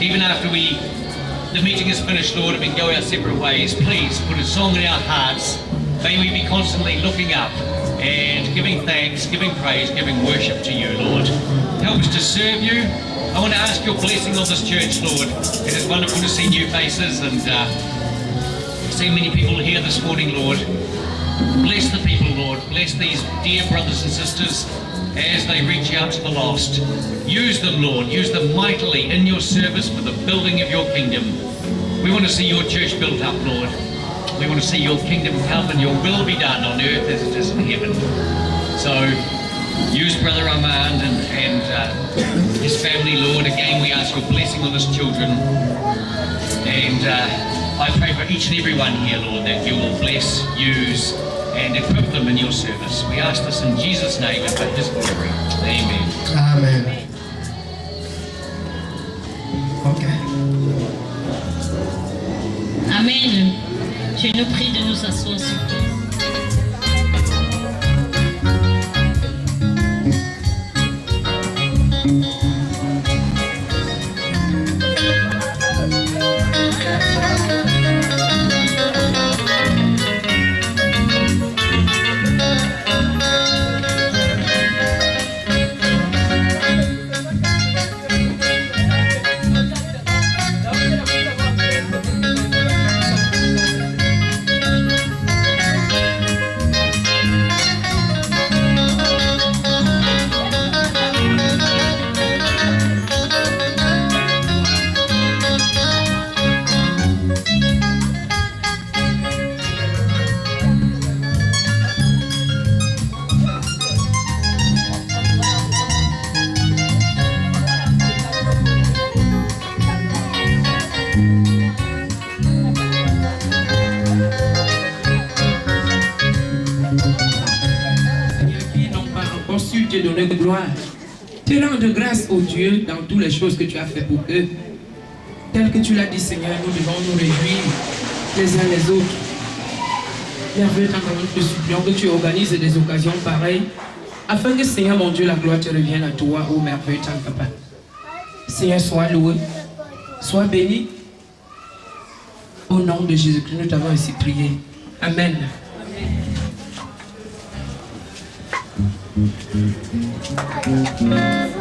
Even after the meeting is finished, Lord, and we can go our separate ways, please put a song in our hearts. May we be constantly looking up and giving thanks, giving praise, giving worship to you, Lord. Help us to serve you. I want to ask your blessing on this church, Lord. It is wonderful to see new faces and see many people here this morning, Lord. Bless the people, Lord. Bless these dear brothers and sisters as they reach out to the lost. Use them, Lord. Use them mightily in your service for the building of your kingdom. We want to see your church built up, Lord. We want to see your kingdom come and your will be done on earth as it is in heaven. So, use Brother Armand and his family, Lord. Again, we ask your blessing on his children. And I pray for each and every one here, Lord, that you will bless, use, and equip them in your service. We ask this in Jesus' name and for his glory. Amen. Amen. Okay. Amen. Je nous prie de nous asseoir sur donner de gloire. Tu rends de grâce au Dieu dans toutes les choses que tu as fait pour eux. Tel que tu l'as dit, Seigneur, nous devons nous réjouir les uns les autres. Merveilleux, nous te supplions que tu organises des occasions pareilles afin que, Seigneur, mon Dieu, la gloire te revienne à toi, ô merveilleux Papa. Seigneur, sois loué, sois béni. Au nom de Jésus-Christ, nous t'avons ainsi prié. Amen. Amen.